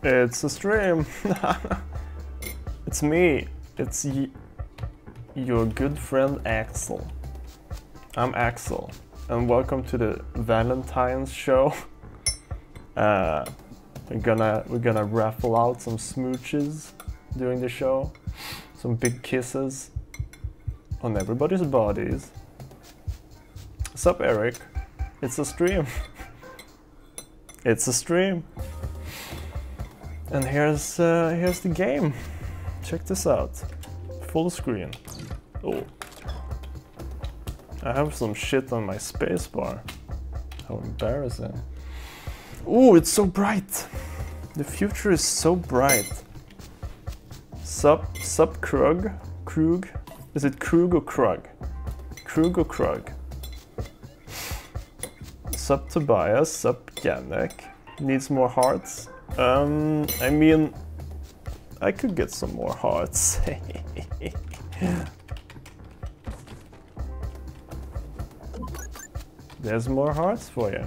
It's a stream. It's me. It's your good friend Axel. I'm Axel, and welcome to the Valentine's show. We're gonna raffle out some smooches during the show, some big kisses on everybody's bodies. What's up, Eric? It's a stream. It's a stream. And here's the game. Check this out. Full screen. Oh. I have some shit on my spacebar. How embarrassing. Oh, it's so bright. The future is so bright. Sup Krug? Krug? Is it Krug or Krug? Krug or Krug? Sup Tobias, sup Yannick. Needs more hearts? I mean, I could get some more hearts. There's more hearts for you.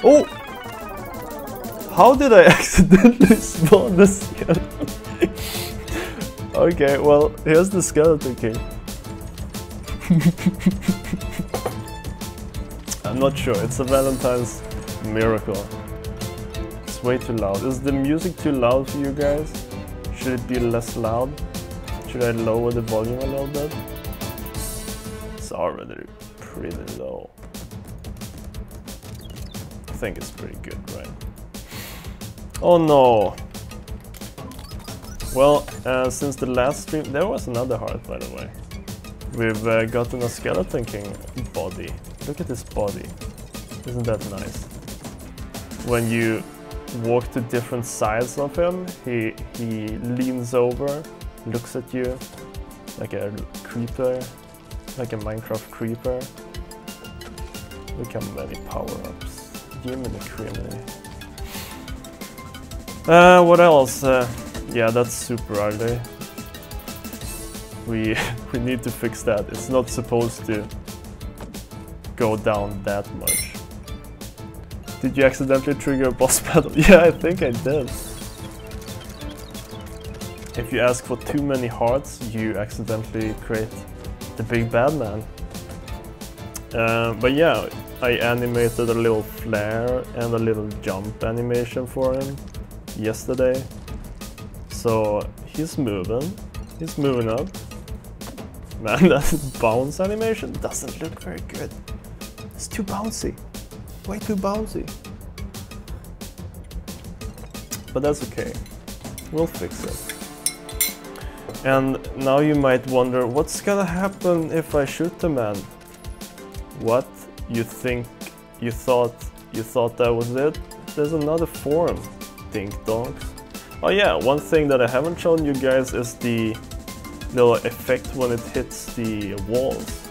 Oh! How did I accidentally spawn the skeleton? Okay, well, here's the skeleton king. I'm not sure, it's a Valentine's miracle. It's way too loud. Is the music too loud for you guys? Should it be less loud? Should I lower the volume a little bit? It's already pretty low. I think it's pretty good, right? Oh no! Well, since the last stream, there was another heart, by the way. We've gotten a Skeleton King body. Look at this body. Isn't that nice? When you walk to different sides of him, he leans over, looks at you like a creeper, like a Minecraft creeper. Look how many power-ups. Jiminy Criminy. What else? Yeah, that's super ugly. We need to fix that. It's not supposed to go down that much. Did you accidentally trigger a boss battle? Yeah, I think I did. If you ask for too many hearts, you accidentally create the big bad man. But yeah, I animated a little flare and a little jump animation for him yesterday. So he's moving up. Man, that bounce animation doesn't look very good. It's too bouncy. Way too bouncy. But that's okay. We'll fix it. And now you might wonder, what's gonna happen if I shoot the man? What? You thought that was it? There's another form, dink donks. Oh yeah, one thing that I haven't shown you guys is the little effect when it hits the walls.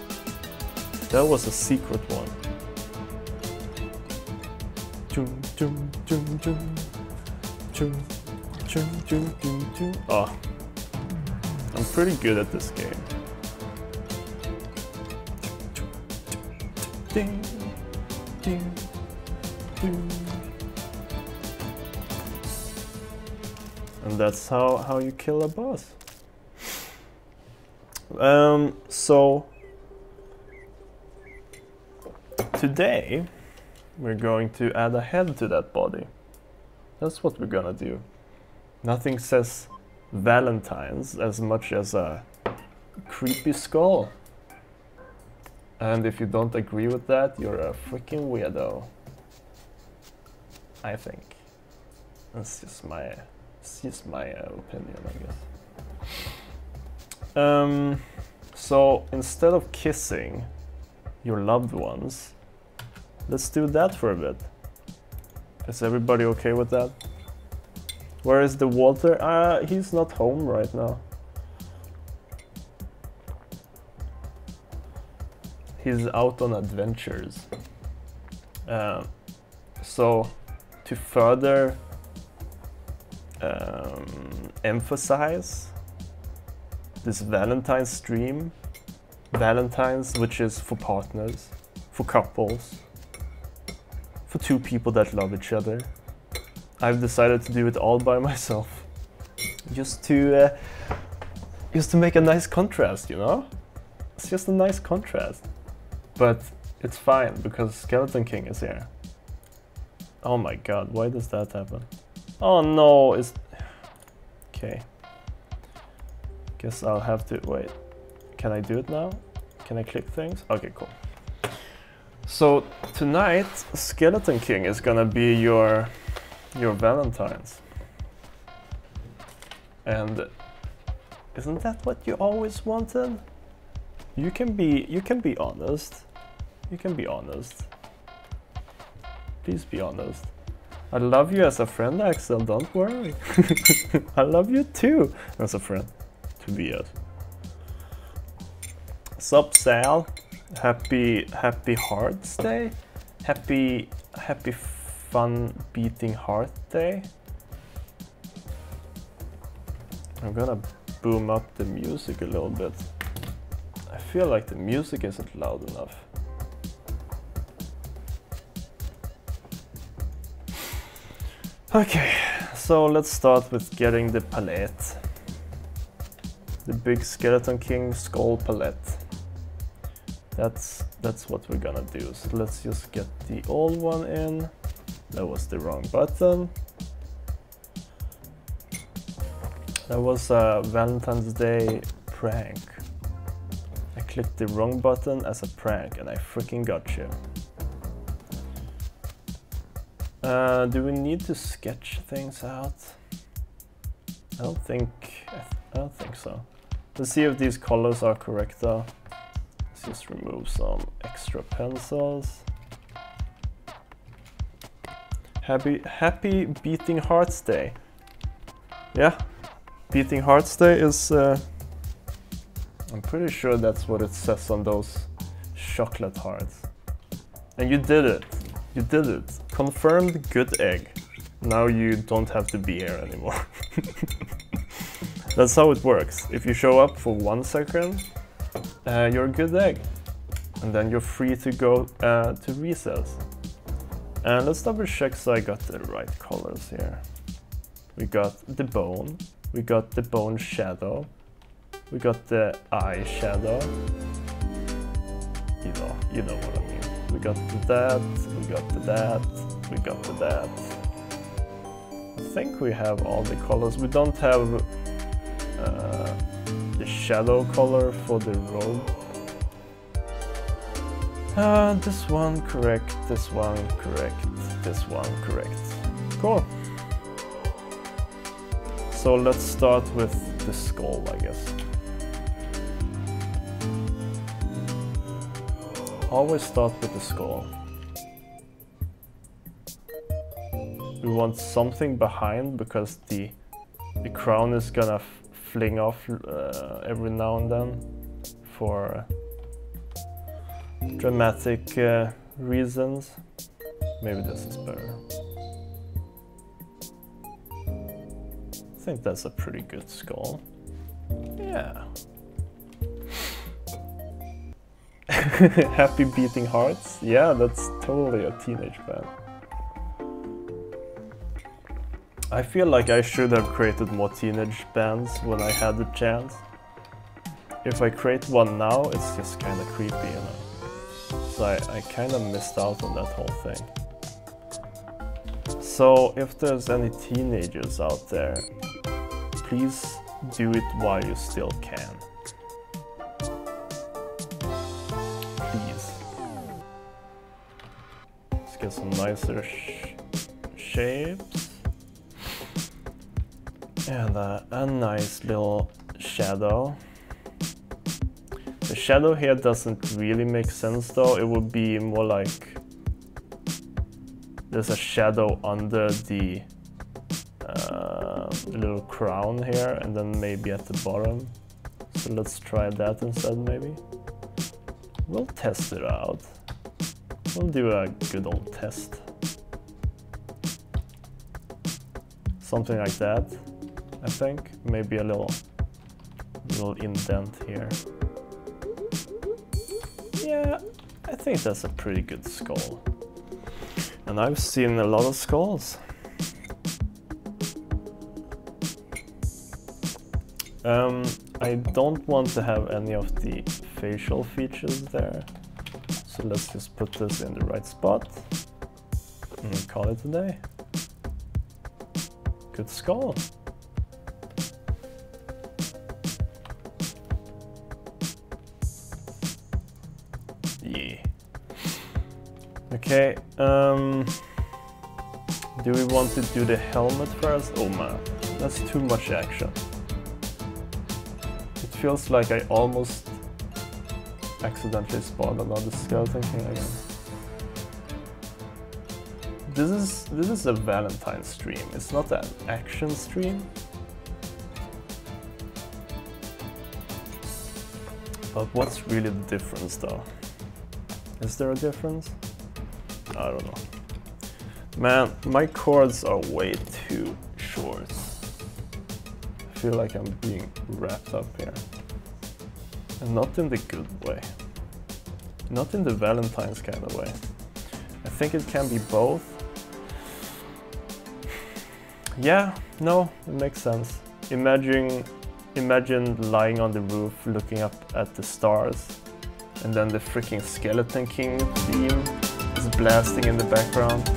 That was a secret one. Oh, I'm pretty good at this game. And that's how you kill a boss. So today we're going to add a head to that body. That's what we're gonna do. Nothing says Valentine's as much as a creepy skull. And if you don't agree with that, you're a freaking weirdo. I think. That's just my opinion, I guess. So instead of kissing your loved ones, let's do that for a bit. Is everybody okay with that? Where is the Walter? He's not home right now. He's out on adventures. So to further emphasize this Valentine's stream, Valentine's, which is for partners, for couples, for two people that love each other, I've decided to do it all by myself, just to make a nice contrast, you know? It's just a nice contrast, but it's fine because Skeleton King is here. Oh my god, why does that happen? Oh no, it's... Okay. Guess I'll have to... Wait. Can I do it now? Can I click things? Okay, cool. So tonight, Skeleton King is gonna be your Valentine's. And isn't that what you always wanted? You can be honest. You can be honest. Please be honest. I love you as a friend, Axel, don't worry. I love you too as a friend, Tobias. Sup, Sal? Happy Hearts Day? Happy Fun Beating Heart Day? I'm gonna boom up the music a little bit. I feel like the music isn't loud enough. Okay, so let's start with getting the palette. The big Skeleton King skull palette. That's what we're gonna do. So let's just get the old one in. That was the wrong button. That was a Valentine's Day prank. I clicked the wrong button as a prank and I freaking got you. Do we need to sketch things out? I don't think so. Let's see if these colors are correct though. Let's just remove some extra pencils. Happy Beating Hearts Day. Yeah, Beating Hearts Day is... I'm pretty sure that's what it says on those chocolate hearts. And you did it. You did it. Confirmed good egg. Now you don't have to be here anymore. That's how it works. If you show up for 1 second, you're a good egg. And then you're free to go to recess. And let's double check so I got the right colors here. We got the bone. We got the bone shadow. We got the eye shadow. You know what I mean. We got the that, we got the that, we got the that. I think we have all the colors. We don't have the shadow color for the robe. This one correct, this one correct, this one correct. Cool. So let's start with the skull, I guess. Always start with the skull. We want something behind because the crown is gonna fling off every now and then for dramatic reasons. Maybe this is better. I think that's a pretty good skull. Yeah. Happy Beating Hearts? Yeah, that's totally a teenage band. I feel like I should have created more teenage bands when I had the chance. If I create one now, it's just kind of creepy, you know. So I kind of missed out on that whole thing. So if there's any teenagers out there, please do it while you still can. Please. Let's get some nicer shapes. And a nice little shadow. The shadow here doesn't really make sense though. It would be more like there's a shadow under the little crown here and then maybe at the bottom. So let's try that instead maybe. We'll test it out. We'll do a good old test. Something like that, I think. Maybe a little indent here. Yeah, I think that's a pretty good skull. And I've seen a lot of skulls. I don't want to have any of the facial features there. So let's just put this in the right spot and call it a day. Good skull. Yeah. Okay, do we want to do the helmet first? Oh man, that's too much action. It feels like I almost accidentally spawned another skeleton king again. This is a Valentine stream, it's not an action stream. But what's really the difference though? Is there a difference? I don't know. Man, my cords are way too short. I feel like I'm being wrapped up here. And not in the good way. Not in the Valentine's kind of way. I think it can be both. Yeah, no, it makes sense. Imagine lying on the roof looking up at the stars, and then the freaking Skeleton King theme is blasting in the background.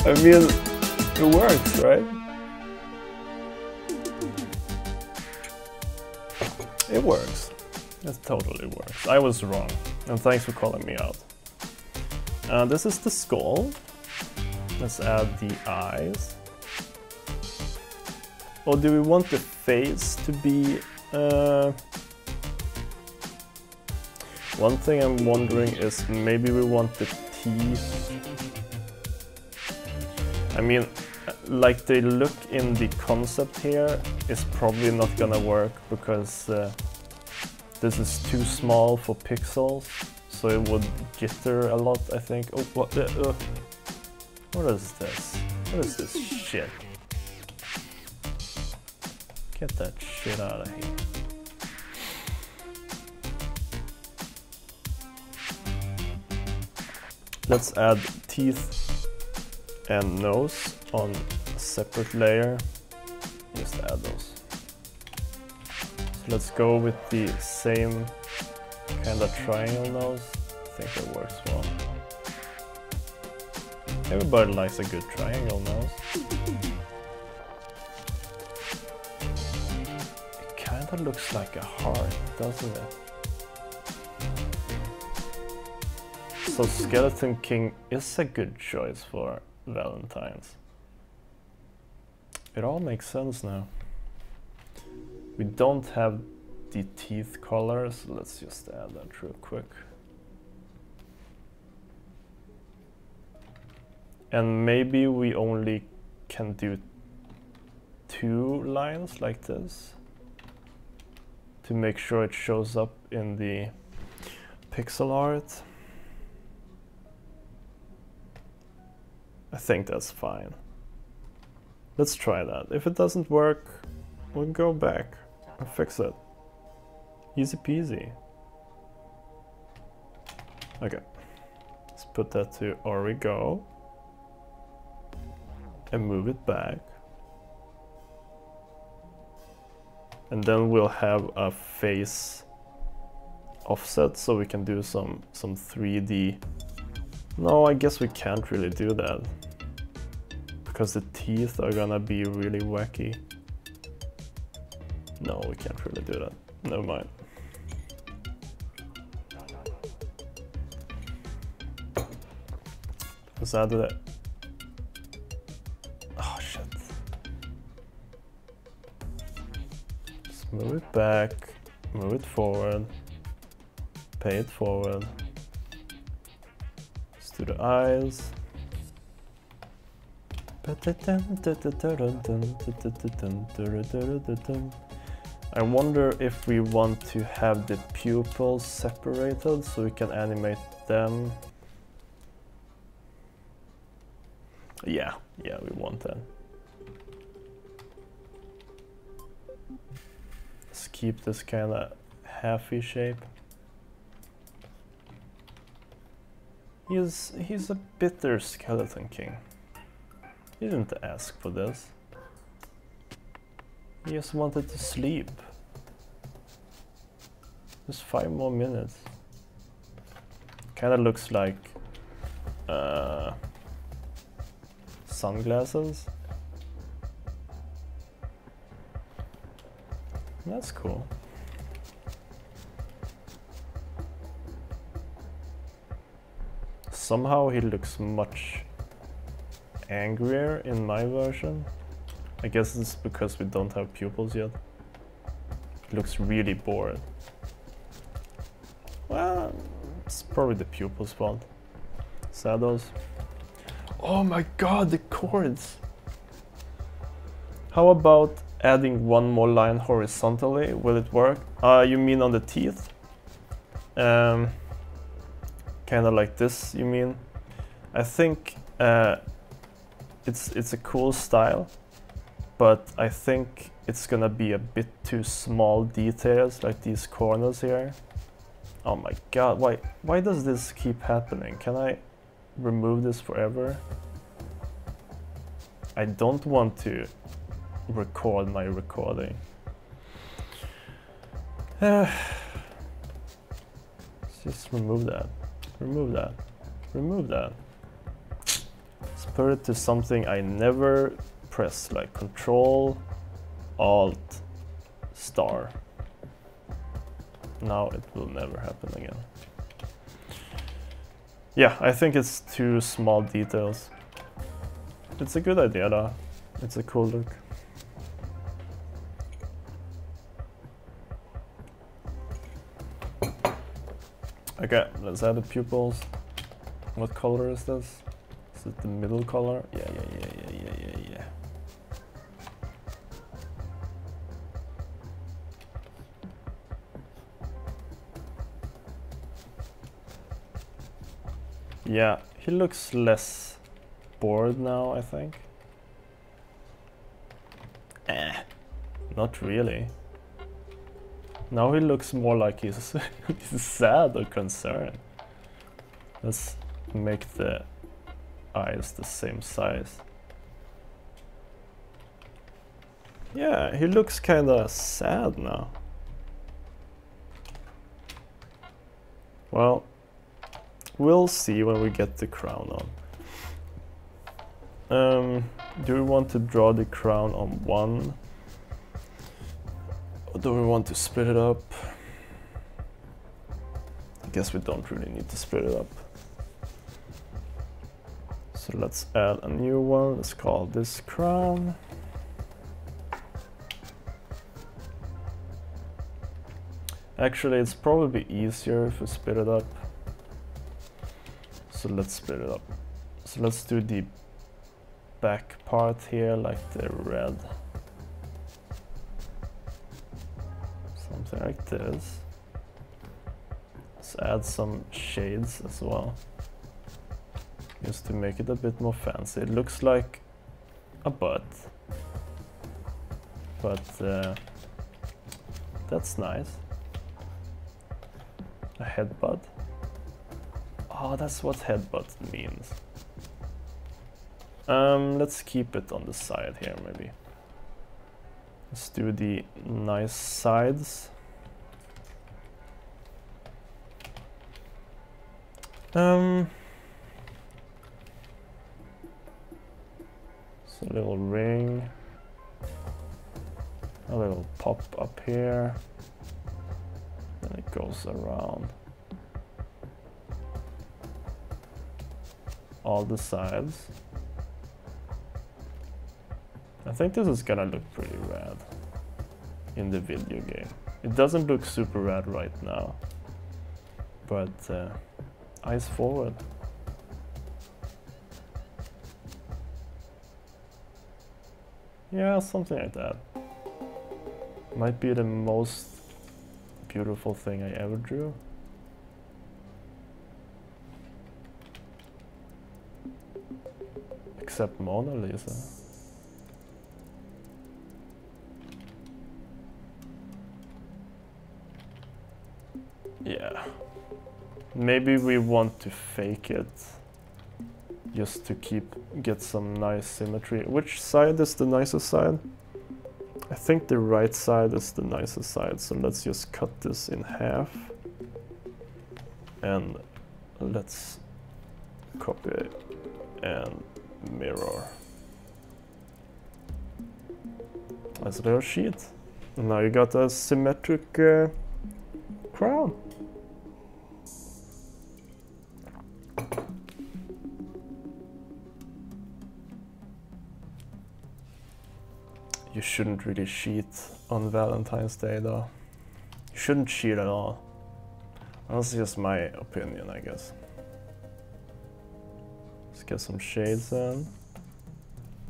I mean, it works, right? It works. It totally works. I was wrong, and thanks for calling me out. This is the skull. Let's add the eyes. Or do we want the face to be... One thing I'm wondering is maybe we want the teeth. I mean, like the look in the concept here is probably not gonna work because this is too small for pixels, so it would jitter a lot, I think. Oh, what is this? What is this shit? Get that shit out of here. Let's add teeth and nose on a separate layer. Just add those. So let's go with the same kind of triangle nose. I think that works well. Everybody likes a good triangle nose. It kind of looks like a heart, doesn't it? So Skeleton King is a good choice for Valentine's. It all makes sense now. We don't have the teeth color, so let's just add that real quick. And maybe we only can do 2 lines like this to make sure it shows up in the pixel art. I think that's fine. Let's try that. If it doesn't work, we'll go back and fix it. Easy peasy. Okay. Let's put that to Voidigo and move it back. And then we'll have a face offset so we can do some 3D. No, I guess we can't really do that because the teeth are gonna be really wacky. No, we can't really do that. Never mind. Let's add that. Oh shit. Just move it back, move it forward, pay it forward. Let's do the eyes. I wonder if we want to have the pupils separated so we can animate them. Yeah, we want that. Let's keep this kind of halfy shape. He's a bitter Skeleton King. He didn't ask for this. He just wanted to sleep. Just 5 more minutes. Kinda looks like sunglasses. That's cool. Somehow he looks much angrier in my version. I guess it's because we don't have pupils yet. He looks really bored. Well, it's probably the pupils' fault. Shadows. Oh my god, the chords! How about adding one more line horizontally? Will it work? You mean on the teeth? Kinda like this, you mean? I think it's a cool style, but I think it's gonna be a bit too small details, like these corners here. Oh my god, why does this keep happening? Can I remove this forever? I don't want to record my recording. Let's just remove that. Remove that. Remove that. Let's put it to something I never press, like Control, Alt, Star. Now it will never happen again. Yeah, I think it's too small details. It's a good idea though. It's a cool look. Okay, let's add the pupils. What color is this? Is it the middle color? Yeah. Yeah, he looks less bored now, I think. Not really. Now he looks more like he's, he's sad or concerned. Let's make the eyes the same size. Yeah, he looks kinda sad now. Well, we'll see when we get the crown on. Do we want to draw the crown on one? Or do we want to split it up? I guess we don't really need to split it up. So let's add a new one. Let's call this crown. Actually, it's probably easier if we split it up. So let's split it up. So let's do the back part here, like the red. Something like this. Let's add some shades as well, just to make it a bit more fancy. It looks like a butt, but that's nice. A headbutt. Oh, that's what headbutt means. Let's keep it on the side here, maybe. Let's do the nice sides. It's a little ring. A little pop up here. Then it goes around all the sides. I think this is gonna look pretty rad in the video game. It doesn't look super rad right now, but eyes forward. Yeah, something like that. Might be the most beautiful thing I ever drew. Except Mona Lisa. Yeah. Maybe we want to fake it just to get some nice symmetry. Which side is the nicest side? I think the right side is the nicest side, so let's just cut this in half. And let's copy and mirror. That's a little sheet. And now you got a symmetric crown. You shouldn't really cheat on Valentine's Day though. You shouldn't cheat at all. That's just my opinion, I guess. Let's get some shades on.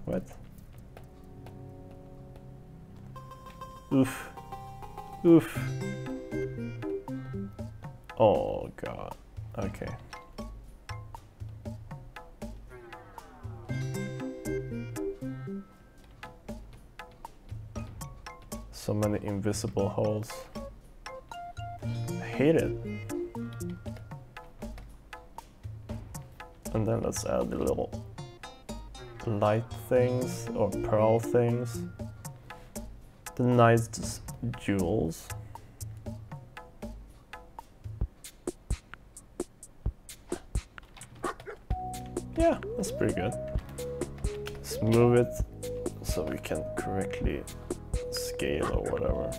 What? Oof. Oof. Oh god. Okay. So many invisible holes. I hate it. And then let's add the little light things or pearl things. The nice jewels. Yeah, that's pretty good. Let's move it so we can correctly scale or whatever.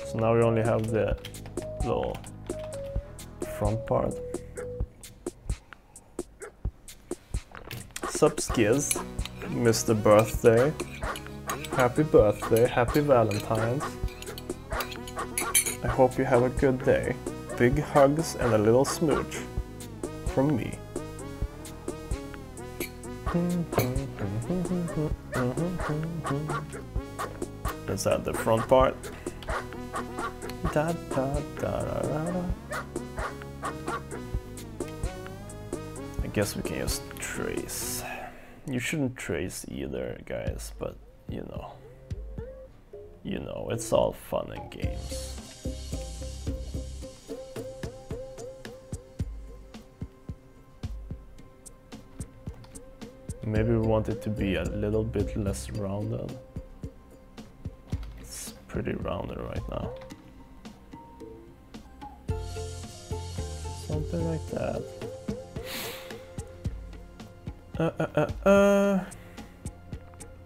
So now we only have the little front part. Sup Skiz, Mr. Birthday. Happy birthday, happy Valentine's. I hope you have a good day. Big hugs and a little smooch from me. Let's add the front part. Da, da, da, da, da. I guess we can just trace. You shouldn't trace either, guys, but you know, it's all fun and games. Maybe we want it to be a little bit less rounded. It's pretty rounded right now. Something like that.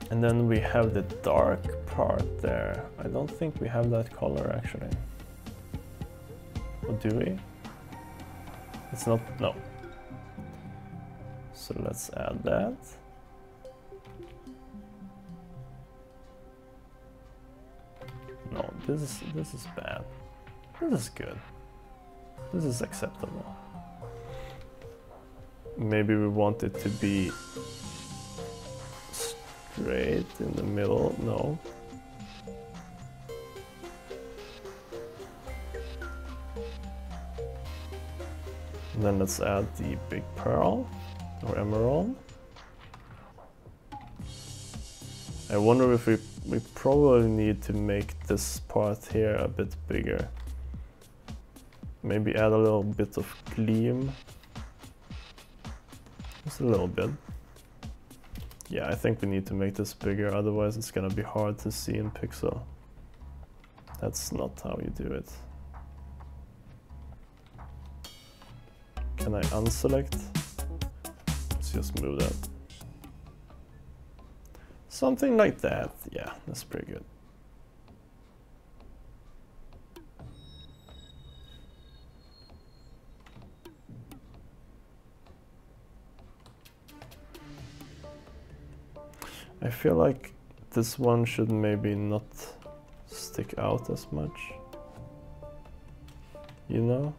And then we have the dark part there. I don't think we have that color actually. Or do we? It's not, no. So let's add that. No, this is bad. This is good. This is acceptable. Maybe we want it to be straight in the middle. No. And then let's add the big pearl or emerald. I wonder if we probably need to make this part here a bit bigger. Maybe add a little bit of gleam. Just a little bit. Yeah, I think we need to make this bigger, otherwise it's gonna be hard to see in pixel. That's not how you do it. Can I unselect? Let's just move that. Something like that. Yeah, that's pretty good. I feel like this one should maybe not stick out as much. You know?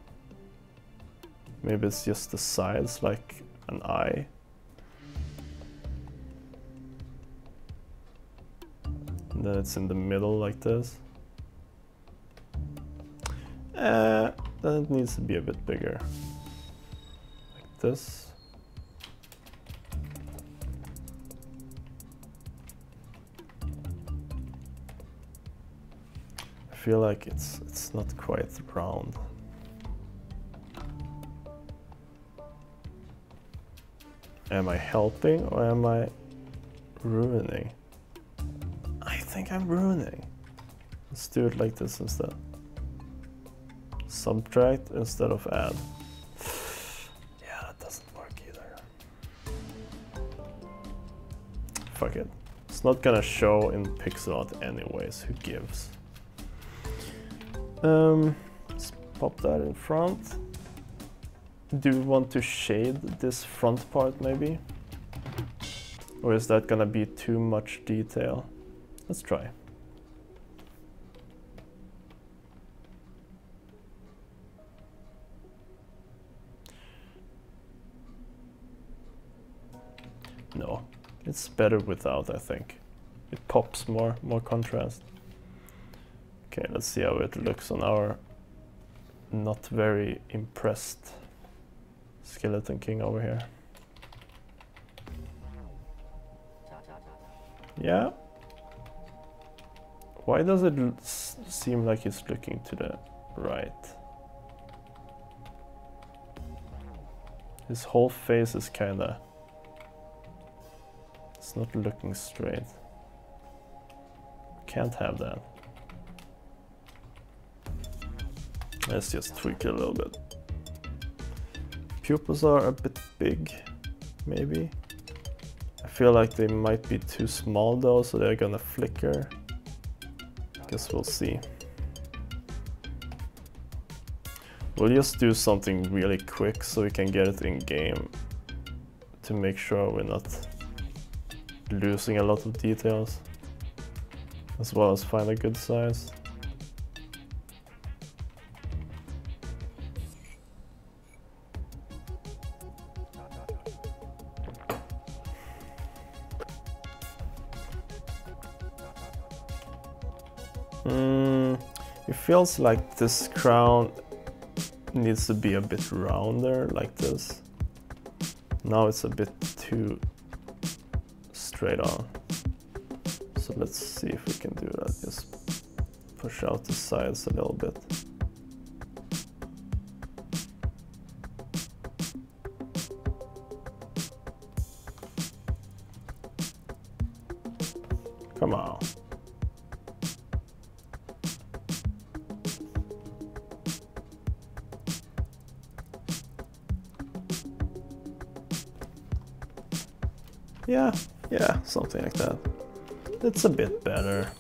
Maybe it's just the sides, like an eye. And then it's in the middle like this. Then it needs to be a bit bigger. Like this. feel like it's not quite round. Am I helping or am I ruining? I think I'm ruining. Let's do it like this instead. Subtract instead of add. Yeah, that doesn't work either. Fuck it. It's not gonna show in pixel art anyways, who gives? Let's pop that in front. Do you want to shade this front part maybe? Or is that gonna be too much detail? Let's try. No, it's better without, I think. It pops more contrast. Okay, let's see how it looks on our not very impressed Skeleton King over here. Yeah. Why does it seem like he's looking to the right? His whole face is kinda... It's not looking straight. Can't have that. Let's just tweak it a little bit. Pupils are a bit big, maybe. I feel like they might be too small though, so they're gonna flicker. Guess we'll see. We'll just do something really quick so we can get it in game to make sure we're not losing a lot of details, as well as find a good size. It feels like this crown needs to be a bit rounder, like this. Now it's a bit too straight on. So let's see if we can do that. Just push out the sides a little bit. Come on. Yeah, something like that. It's a bit better.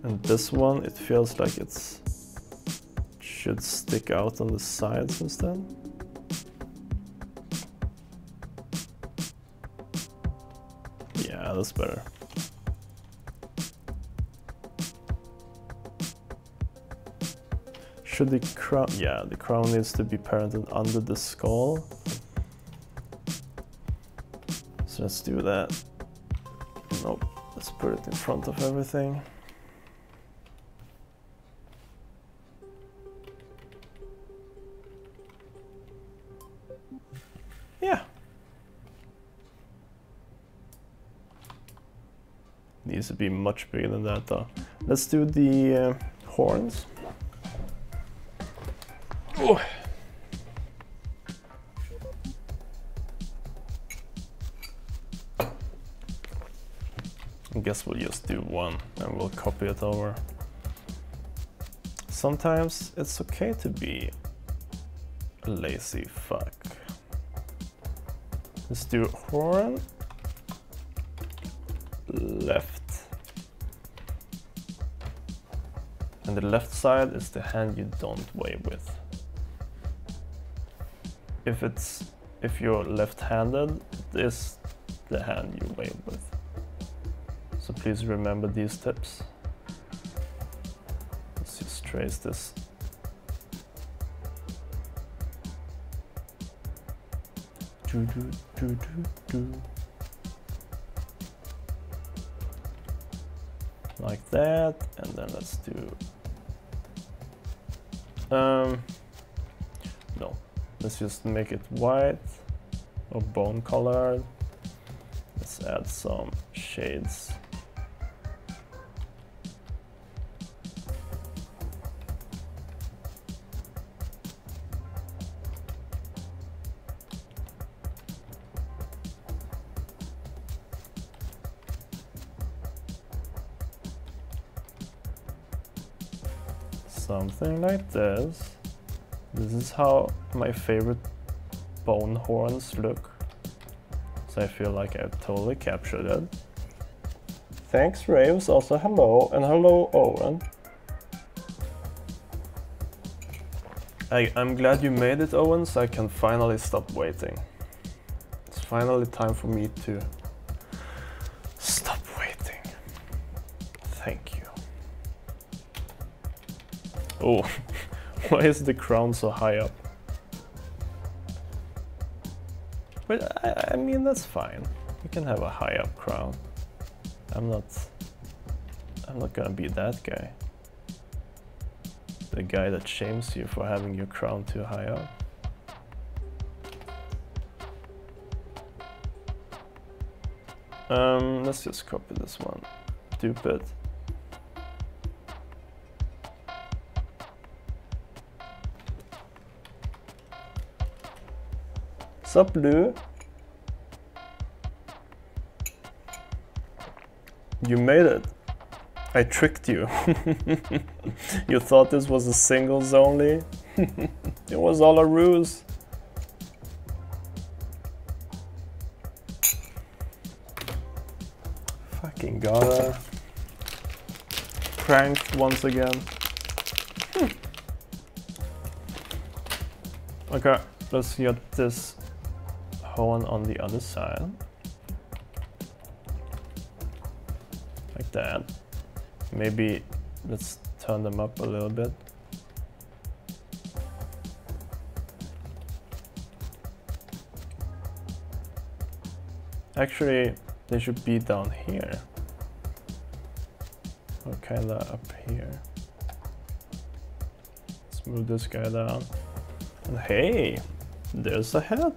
And this one, it feels like it should stick out on the sides instead. Yeah, that's better. Should the crown... Yeah, the crown needs to be parented under the skull. So let's do that. Nope, let's put it in front of everything. Yeah. Needs to be much bigger than that though. Let's do the horns. Oh. I guess we'll just do one and we'll copy it over. Sometimes it's okay to be a lazy fuck. Let's do horn, left. And the left side is the hand you don't wave with. If you're left-handed, this is the hand you wave with. So please remember these tips. Let's just trace this. Like that, and then let's do no. Let's just make it white or bone colored. Let's add some shades. Something like this. This is how my favorite bone horns look. So I feel like I've totally captured it. Thanks Raves, also hello, and hello Owen. I'm glad you made it, Owen, so I can finally stop waiting. It's finally time for me to stop waiting. Thank you. Oh, why is the crown so high up? But I mean, that's fine. You can have a high up crown. I'm not gonna be that guy. The guy that shames you for having your crown too high up. Let's just copy this one. Dupe it. Sup, Blue? You made it. I tricked you. You thought this was a singles only? It was all a ruse. Fucking got her. Pranked once again. Okay, let's get this horn on the other side. Like that. Maybe let's turn them up a little bit. Actually, they should be down here. Or kinda up here. Let's move this guy down. And hey, there's a head.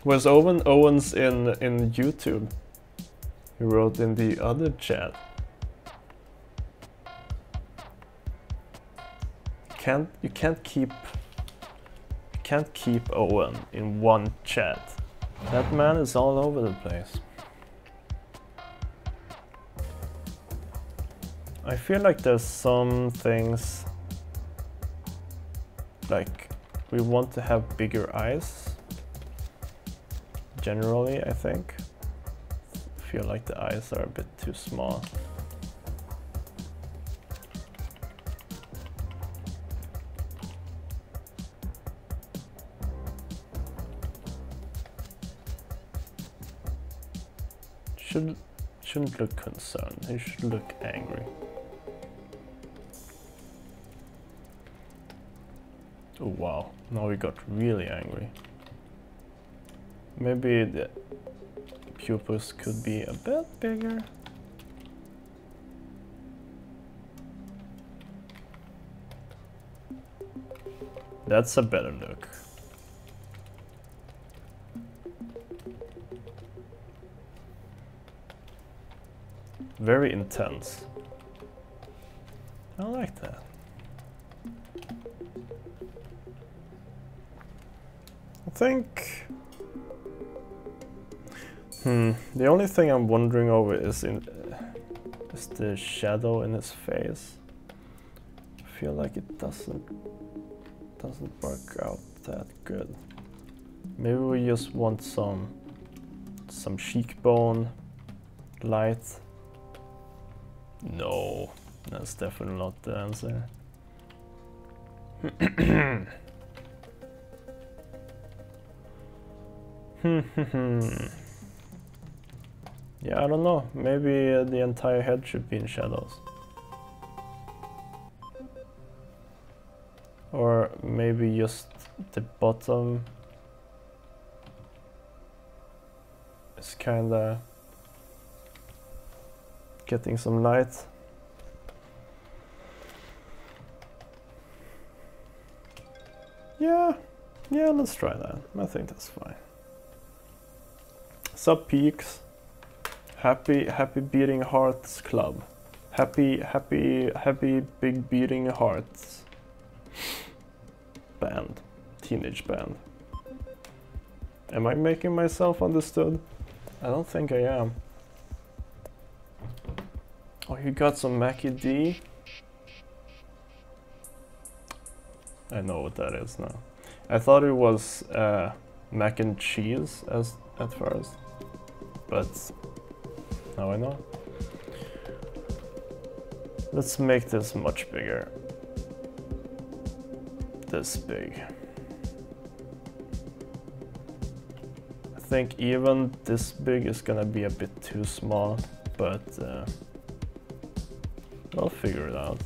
Where's Owen? Owen's in YouTube. He wrote in the other chat. You can't keep Owen in one chat. That man is all over the place. I feel like there's some things like we want to have bigger eyes. Generally, I think. I feel like the eyes are a bit too small. Shouldn't look concerned. He should look angry. Oh wow, now he got really angry. Maybe the pupils could be a bit bigger. That's a better look. Very intense. I like that. I think... the only thing I'm wondering over is the shadow in his face. I feel like it doesn't work out that good. Maybe we just want some cheekbone light. No, that's definitely not the answer. Yeah, I don't know. Maybe the entire head should be in shadows. Or maybe just the bottom is kinda getting some light. Yeah, let's try that. I think that's fine. Sup Peaks. Happy Beating Hearts Club. Happy Big Beating Hearts. Band. Teenage band. Am I making myself understood? I don't think I am. Oh, you got some Mackie D? I know what that is now. I thought it was mac and cheese at first, but now I know. Let's make this much bigger. This big. I think even this big is gonna be a bit too small, but I'll figure it out.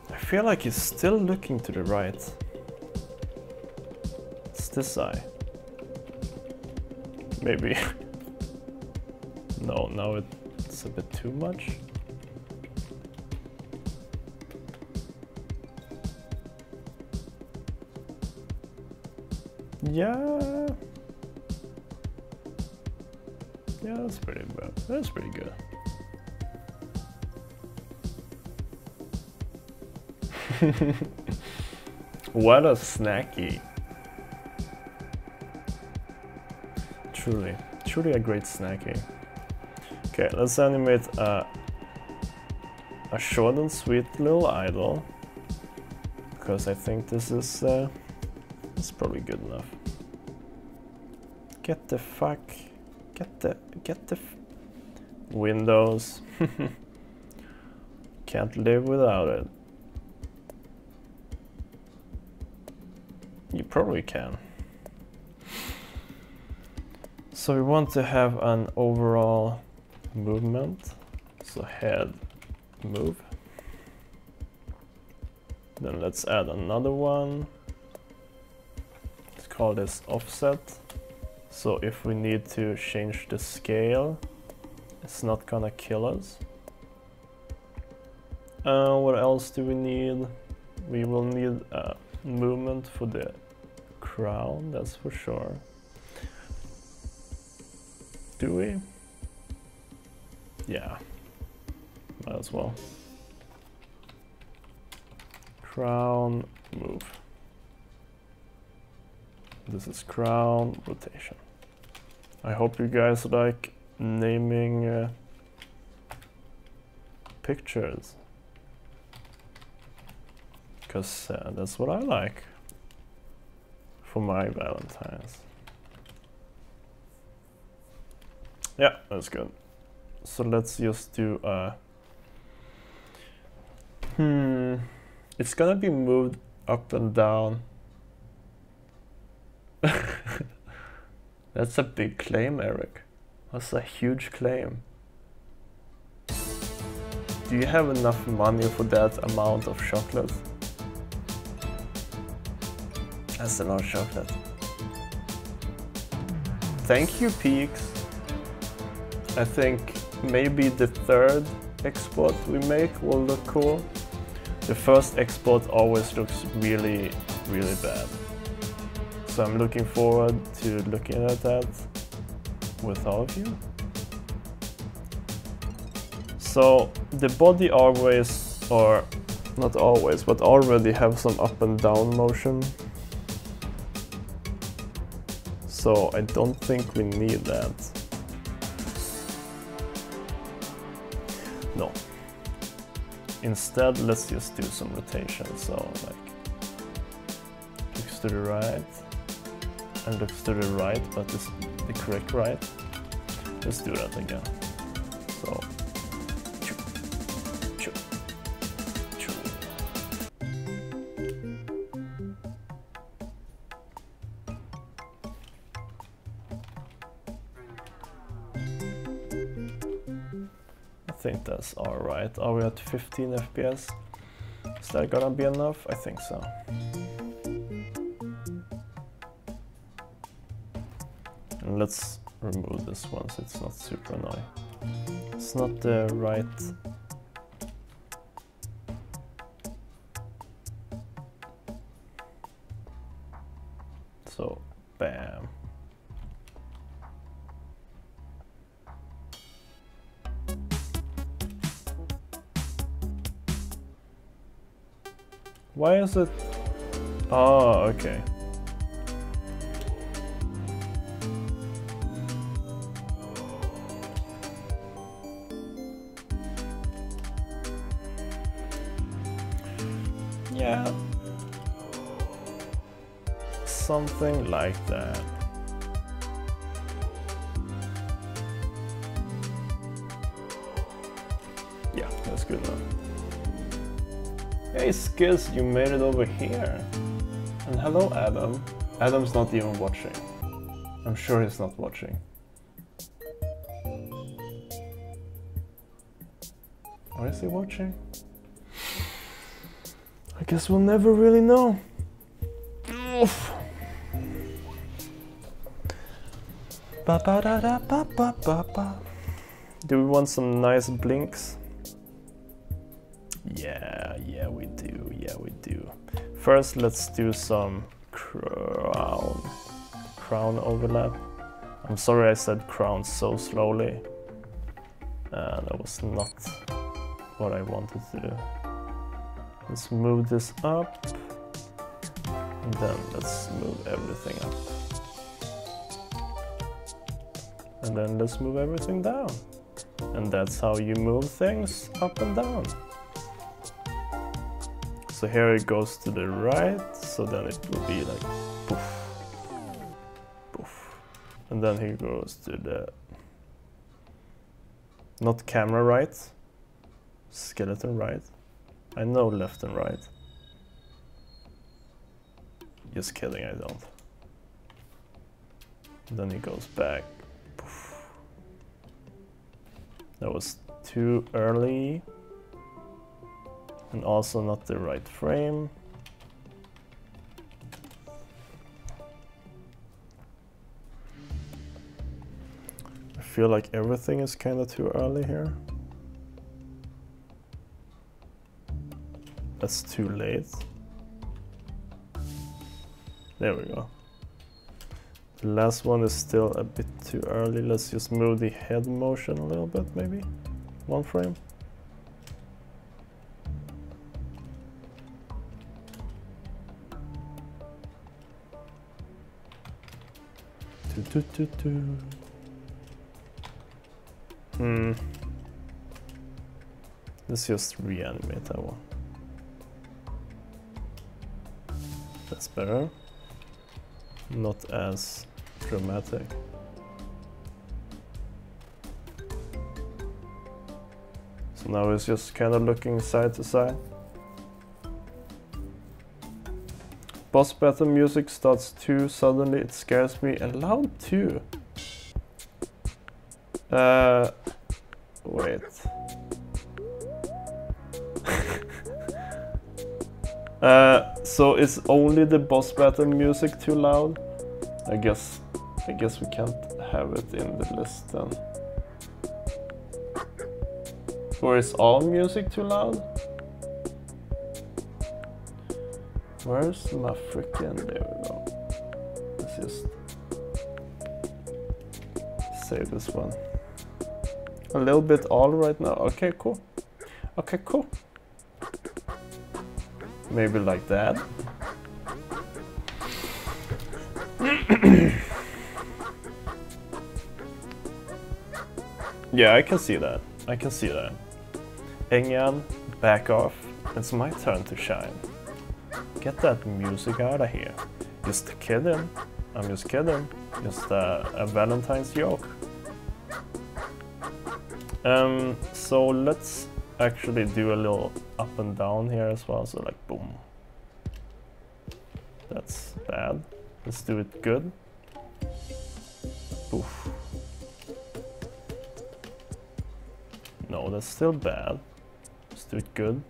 I feel like he's still looking to the right. It's this eye. Maybe. No, now it's a bit too much. Yeah. Yeah, that's pretty bad. That's pretty good. What a snacky. Truly a great snacky. Okay, let's animate a short and sweet little idol, because I think this is probably good enough. Get the Windows. Can't live without it. You probably can. So we want to have an overall movement. So head, move. Then let's add another one. Let's call this offset. So if we need to change the scale, it's not gonna kill us. What else do we need? We will need a movement for the crown, that's for sure. Do we? Yeah, might as well. Crown, move. This is crown, rotation. I hope you guys like naming pictures, because that's what I like for my Valentine's. Yeah, that's good. So let's just do it's gonna be moved up and down. That's a big claim, Eric. That's a huge claim. Do you have enough money for that amount of chocolate? That's a lot of chocolate. Thank you, Peaks. I think maybe the third export we make will look cool. The first export always looks really, really bad. So I'm looking forward to looking at that with all of you. So the body always, or not always, but already have some up and down motion. So I don't think we need that. No. Instead, let's just do some rotation. So like, looks to the right, and looks to the right, but it's the correct right. Let's do that again. So, I think that's alright. Are we at 15 FPS? Is that gonna be enough? I think so. And let's remove this one so it's not super annoying. It's not the right... So, bam. Why is it... Oh, okay. Yeah. Something like that. Yeah, that's good enough. Hey Skizz, you made it over here. And hello Adam. Adam's not even watching. I'm sure he's not watching. Or is he watching? I guess we'll never really know. Oof. Ba ba da da ba ba ba ba. Do we want some nice blinks? Yeah we do, First let's do some crown overlap. I'm sorry I said crown so slowly. That was not what I wanted to do. Let's move this up. And then let's move everything up. And then let's move everything down. And that's how you move things up and down. So here it goes to the right, so then it will be like poof, poof. And then he goes to the, not camera right, skeleton right. I know left and right. Just kidding, I don't. And then he goes back. Poof. That was too early. And also not the right frame. I feel like everything is kind of too early here. That's too late. There we go. The last one is still a bit too early. Let's just move the head motion a little bit, maybe. One frame. Let's just reanimate that one. That's better. Not as dramatic. So now it's just kind of looking side to side. Boss battle music starts too suddenly, it scares me, and loud too. Wait. So is only the boss battle music too loud? I guess we can't have it in the list then. Or is all music too loud? Where's my freaking... There we go. Let's just save this one. A little bit all right now. Okay, cool. Okay, cool. Maybe like that. Yeah, I can see that. I can see that. Engan, back off. It's my turn to shine. Get that music out of here. Just kidding. I'm just kidding. Just a Valentine's joke. So let's actually do a little up and down here as well. So like boom. That's bad. Let's do it good. Poof. No, that's still bad. Let's do it good.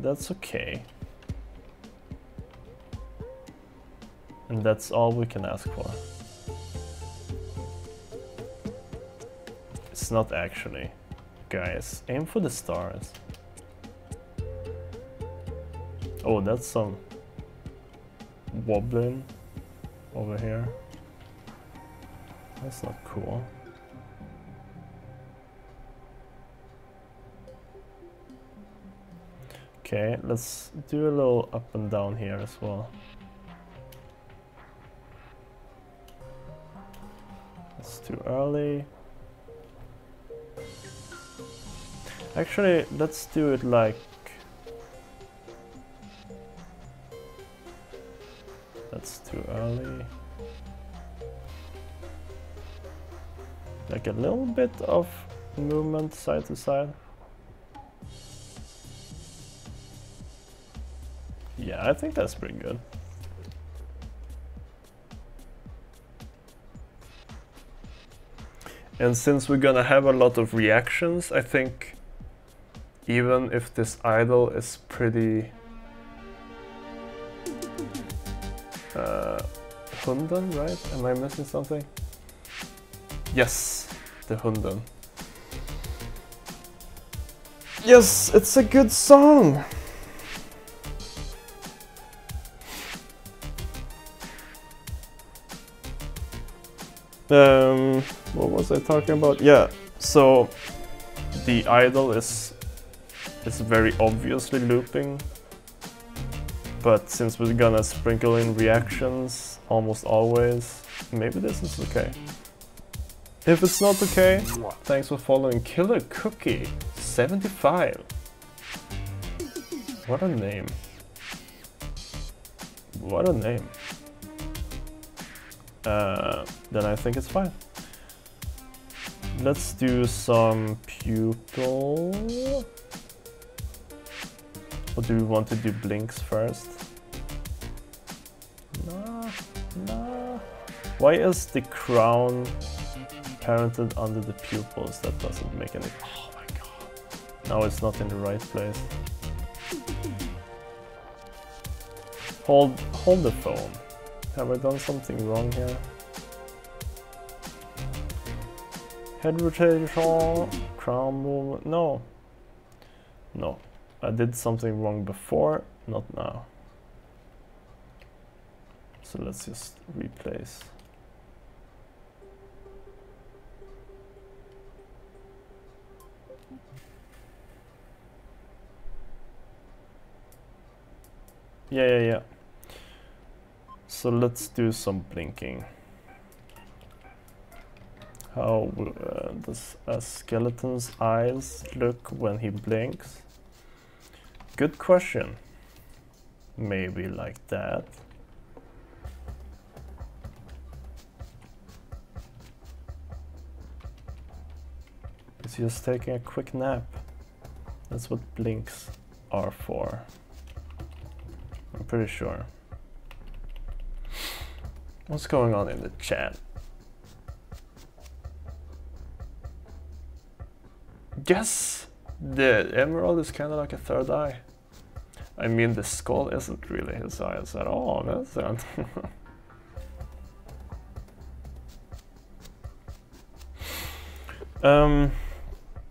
That's okay. And that's all we can ask for. It's not actually. Guys, aim for the stars. Oh, that's some wobbling over here. That's not cool. Okay, let's do a little up and down here as well. It's too early. Actually, let's do it like... That's too early. Like a little bit of movement side to side. Yeah, I think that's pretty good. And since we're gonna have a lot of reactions, I think even if this idol is pretty Hunden, right? Am I missing something? Yes, the Hunden. Yes, it's a good song! What was I talking about? Yeah, so the idol is very obviously looping, but since we're gonna sprinkle in reactions almost always, maybe this is okay. If it's not okay, thanks for following Killer Cookie 75. What a name. What a name. Then I think it's fine. Let's do some pupil. Or do we want to do blinks first? Nah. Why is the crown parented under the pupils? That doesn't make any... Oh my god. Now it's not in the right place. Hold the phone. Have I done something wrong here? Head rotation, crown movement. No. No. I did something wrong before, not now. So let's just replace. Yeah. So let's do some blinking. How does a skeleton's eyes look when he blinks? Good question. Maybe like that. He's just taking a quick nap. That's what blinks are for. I'm pretty sure. What's going on in the chat? Yes! The emerald is kind of like a third eye. I mean, the skull isn't really his eyes at all, that's it.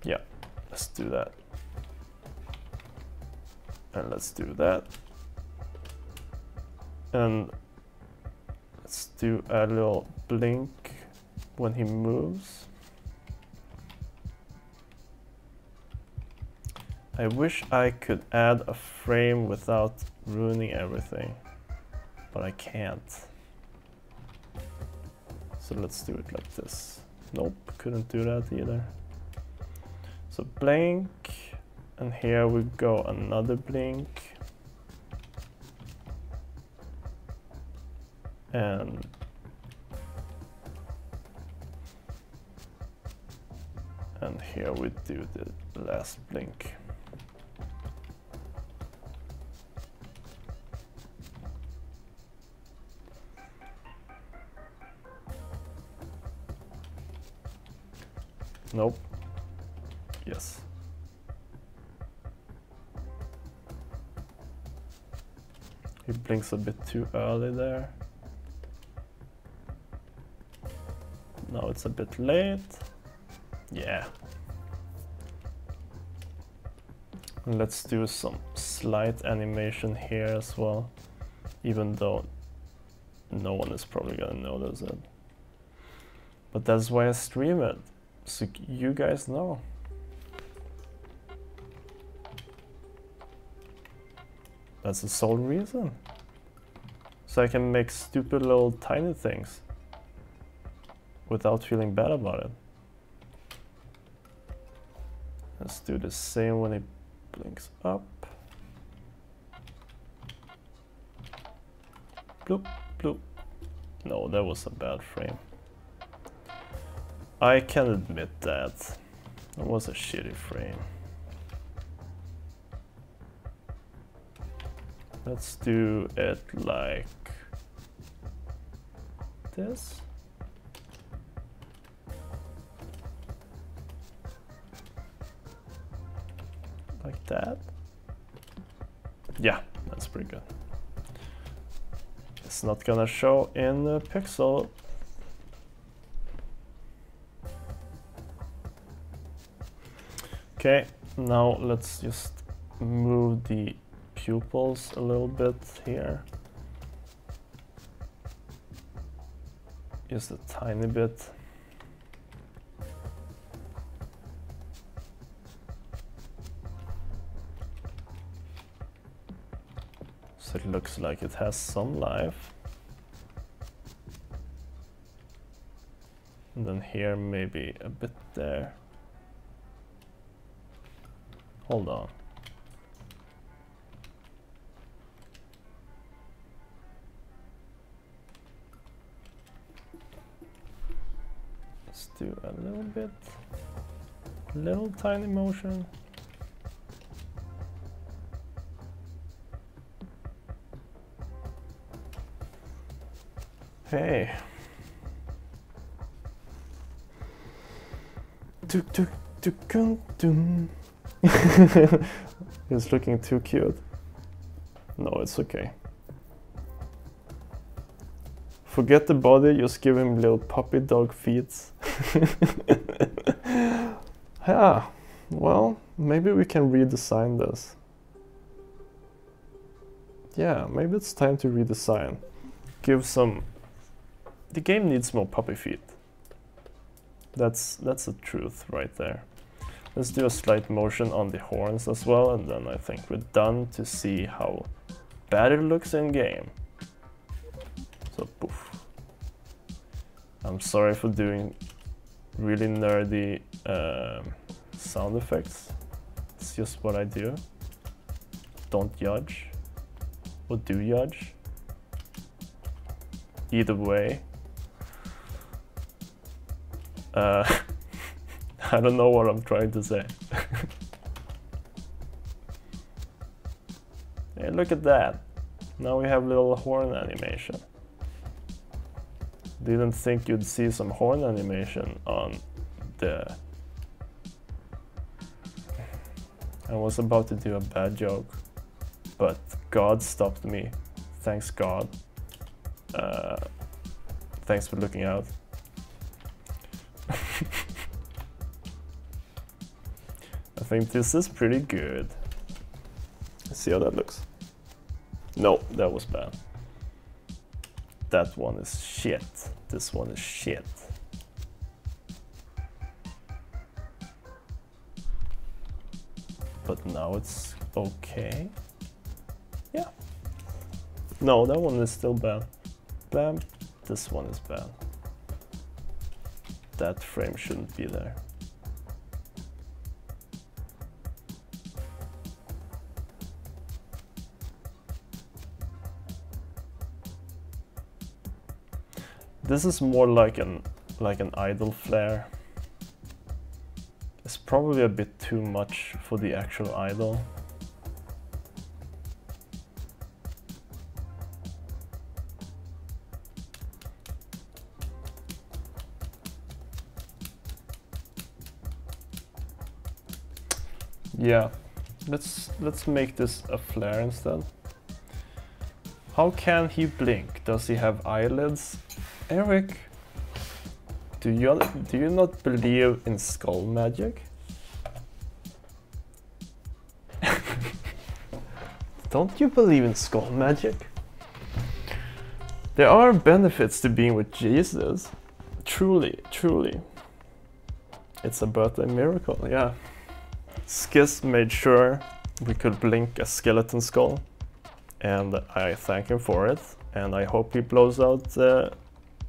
Yeah, let's do that. And let's do that. And let's do a little blink when he moves. I wish I could add a frame without ruining everything, but I can't. So let's do it like this. Nope, couldn't do that either. So blink, and here we go another blink. And here we do the last blink. Nope. Yes. He blinks a bit too early there. Now it's a bit late. Yeah. And let's do some slight animation here as well, even though no one is probably gonna notice it. But that's why I stream it, so you guys know. That's the sole reason. So I can make stupid little tiny things without feeling bad about it. Let's do the same when it blinks up. Bloop, bloop. No, that was a bad frame. I can admit that. It was a shitty frame. Let's do it like this. Like that. Yeah, that's pretty good. It's not gonna show in the pixel. Okay, now let's just move the pupils a little bit here. Just a tiny bit. So it looks like it has some life. And then here maybe a bit there. Hold on. Let's do a little bit, little tiny motion. Hey. Tuk tuk tuk tum. He's looking too cute. No, it's okay. Forget the body, just give him little puppy dog feet. Yeah, well, maybe we can redesign this. Yeah, maybe it's time to redesign. Give some... The game needs more puppy feet. That's the truth right there. Let's do a slight motion on the horns as well, and then I think we're done to see how bad it looks in game. So poof. I'm sorry for doing really nerdy sound effects. It's just what I do. Don't judge. Or do judge. Either way. I don't know what I'm trying to say. Hey, look at that. Now we have little horn animation. Didn't think you'd see some horn animation on the... I was about to do a bad joke, but God stopped me. Thanks God. Thanks for looking out. I think this is pretty good. Let's see how that looks. No, that was bad. That one is shit. This one is shit. But now it's okay. Yeah. No, that one is still bad. Bam. This one is bad. That frame shouldn't be there. This is more like an idle flare. It's probably a bit too much for the actual idol. Yeah, let's make this a flare instead. How can he blink? Does he have eyelids? Eric, Do you not believe in skull magic? Don't you believe in skull magic? There are benefits to being with Jesus. Truly, truly. It's a birthday miracle, yeah. Skiz made sure we could blink a skeleton skull, and I thank him for it, and I hope he blows out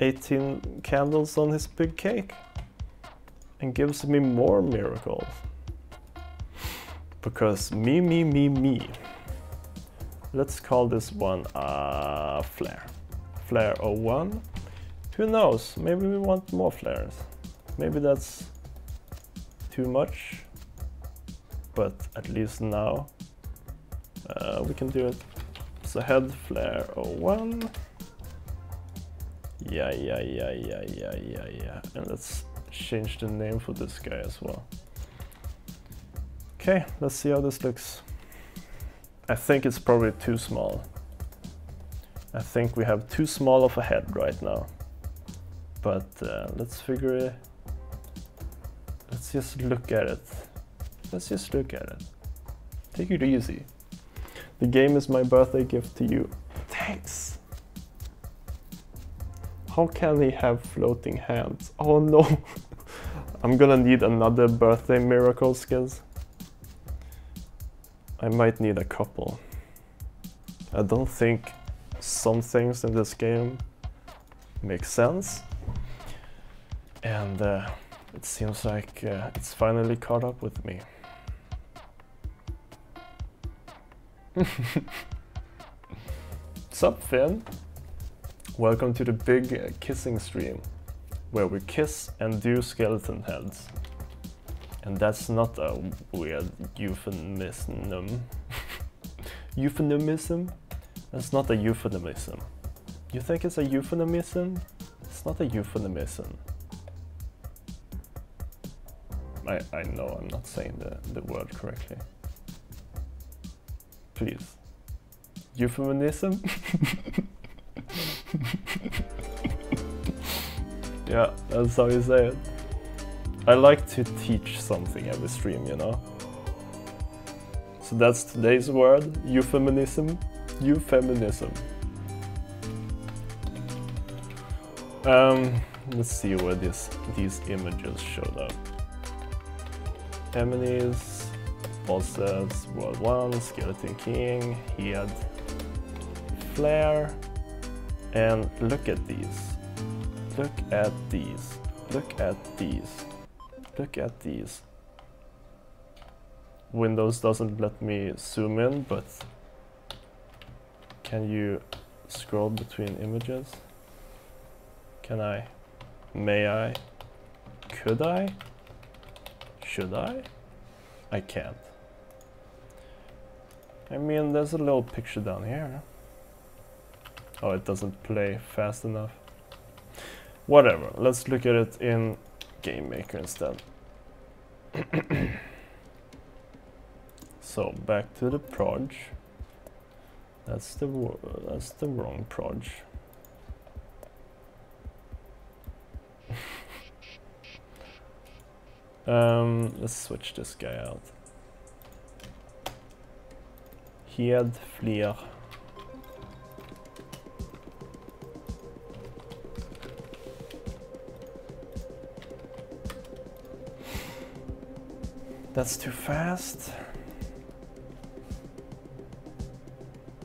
18 candles on his big cake and gives me more miracles. Because me. Let's call this one flare. Flare 01. Who knows, maybe we want more flares. Maybe that's too much, but at least now we can do it. So head flare 01. Yeah. And let's change the name for this guy as well. Okay, let's see how this looks. I think it's probably too small. I think we have too small of a head right now. But let's figure it. Let's just look at it. Let's just look at it. Take it easy. The game is my birthday gift to you. Thanks. How can he have floating hands? Oh no. I'm gonna need another birthday miracle skills. I might need a couple. I don't think some things in this game make sense. And it seems like it's finally caught up with me. Sup, Finn? Welcome to the big kissing stream, where we kiss and do skeleton heads. And that's not a weird euphemism. Euphemism? That's not a euphemism. You think it's a euphemism? It's not a euphemism. I know I'm not saying the word correctly. Please. Euphemism? Yeah, that's how you say it. I like to teach something every stream, you know? So that's today's word, euphemism. Euphemism. Let's see where these images showed up. Enemies, bosses, World 1, Skeleton King, he had Flare, and look at these. Look at these. Look at these. Look at these. Windows doesn't let me zoom in, but can you scroll between images? Can I? May I? Could I? Should I? I can't. I mean, there's a little picture down here. Oh, it doesn't play fast enough. Whatever, let's look at it in Game Maker instead. So back to the proj. That's the wrong proj. Let's switch this guy out. He had fler. That's too fast.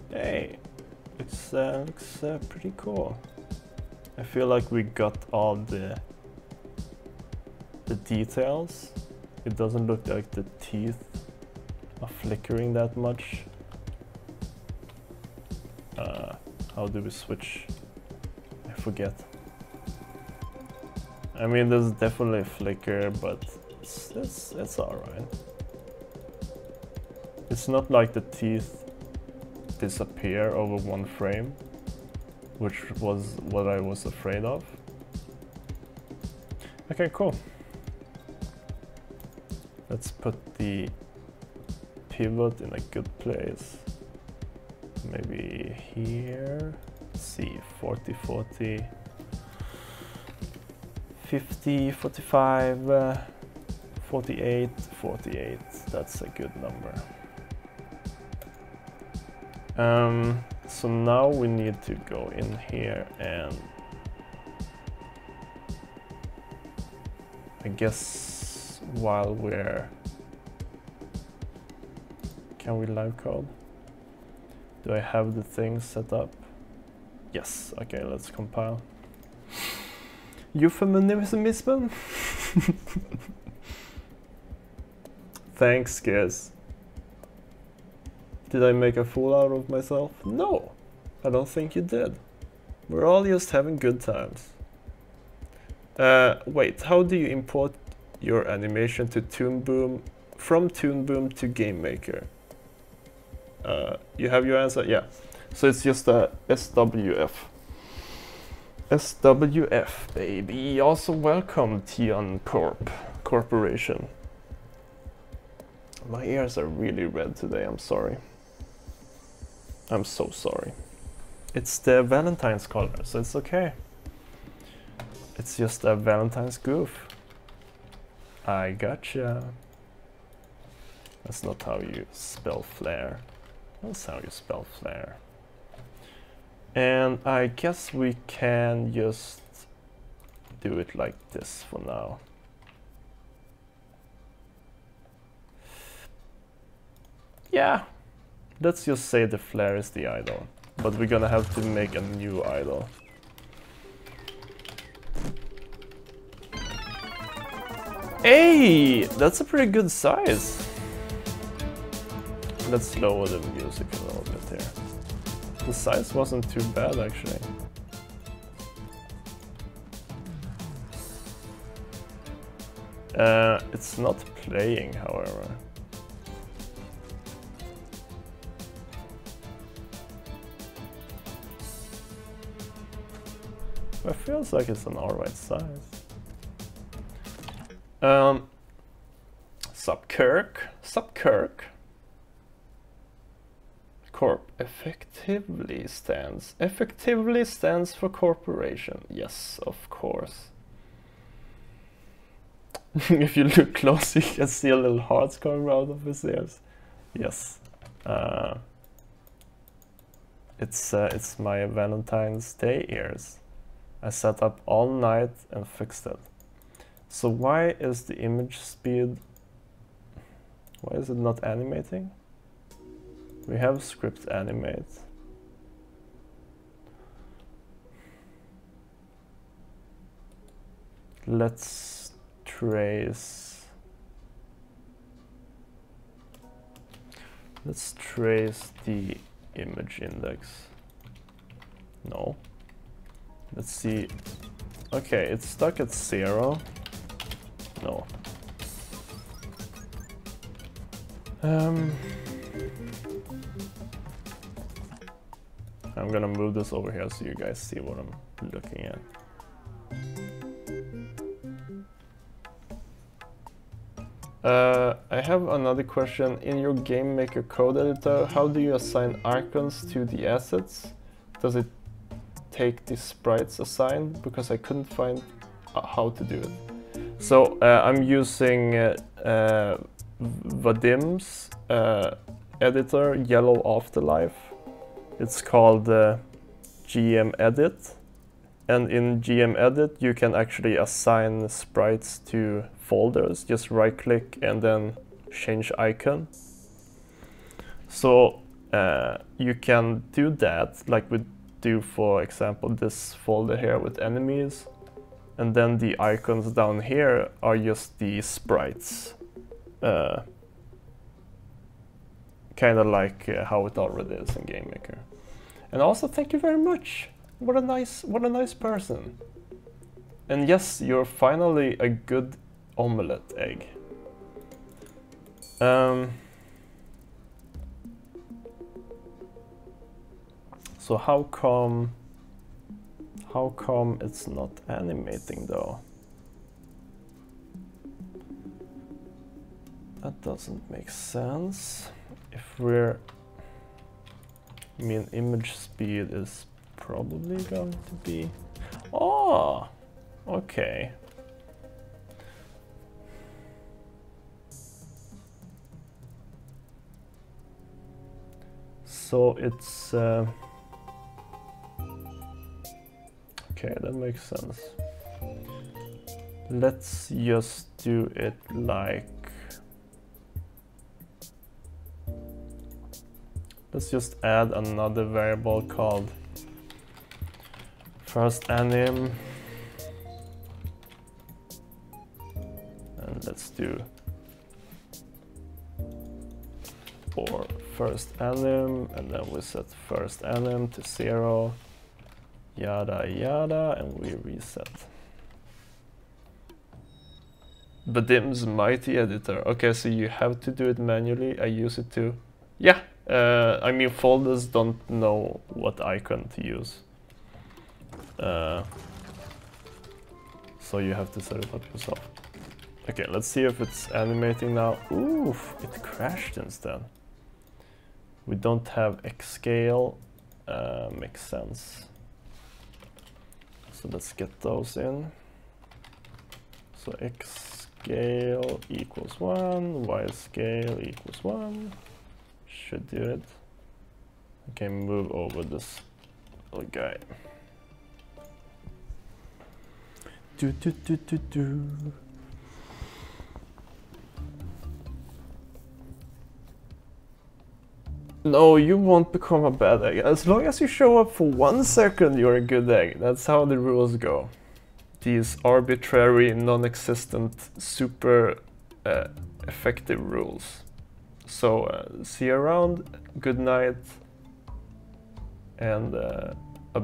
Hey, looks pretty cool. I feel like we got all the details. It doesn't look like the teeth are flickering that much. How do we switch? I forget. I mean, there's definitely a flicker, but it's alright. It's not like the teeth disappear over one frame, which was what I was afraid of. Okay, cool. Let's put the pivot in a good place. Maybe here. Let's see, 40, 40, 50, 45, 48, 48. That's a good number. So now we need to go in here and I guess while we're... Can we live code? Do I have the thing set up? Yes, okay, let's compile. Euphemism? Thanks, guys. Did I make a fool out of myself? No, I don't think you did. We're all just having good times. Wait, how do you import your animation to Toon Boom, from Toon Boom to Game Maker? You have your answer? Yeah. So it's just a SWF. SWF, baby. Also welcome, Tion Corporation. My ears are really red today, I'm sorry. I'm so sorry. It's the Valentine's color, so it's okay. It's just a Valentine's goof. I gotcha. That's not how you spell flare. That's how you spell flare. And I guess we can just do it like this for now. Yeah, let's just say the flare is the idol, but we're gonna have to make a new idol. Hey, that's a pretty good size. Let's lower the music a little bit here. The size wasn't too bad actually. It's not playing, however. It feels like it's an alright size. Sup Kirk? Sup Kirk? Corp effectively stands for corporation. Yes, of course. If you look close, you can see a little hearts coming out of his ears. Yes. It's my Valentine's Day ears. I sat up all night and fixed it. So why is the image speed... Why is it not animating? We have script animate. Let's trace... Let's trace the image index. No. Let's see. Okay, it's stuck at 0. No. I'm gonna move this over here so you guys see what I'm looking at. I have another question. In your Game Maker code editor, how do you assign icons to the assets? Does it take the sprites assigned? Because I couldn't find how to do it. So I'm using Vadim's editor, Yellow Afterlife. It's called GM Edit, and in GM Edit you can actually assign sprites to folders. Just right click and then change icon. So you can do that like we do, for example, this folder here with enemies, and then the icons down here are just the sprites. Kind of like how it already is in Game Maker. And also, thank you very much. What a nice person. And yes, you're finally a good omelette egg. So how come it's not animating though? That doesn't make sense. If we're... I mean, image speed is probably going to be... Oh! Okay. So it's okay, that makes sense. Let's just do it like, let's just add another variable called first anim, and let's do or first anim, and then we set first anim to 0, yada yada, and we reset. Badim's mighty editor. Okay, so you have to do it manually. I use it too. Yeah, I mean folders don't know what icon to use. So you have to set it up yourself. Okay, let's see if it's animating now. Oof, it crashed instead. We don't have X scale, makes sense. So let's get those in. So X scale equals 1, Y scale equals 1. Should do it. Okay, move over this little guy. Do do do do do. No, you won't become a bad egg. As long as you show up for 1 second, you're a good egg. That's how the rules go. These arbitrary, non-existent, super effective rules. So, see you around, good night, and a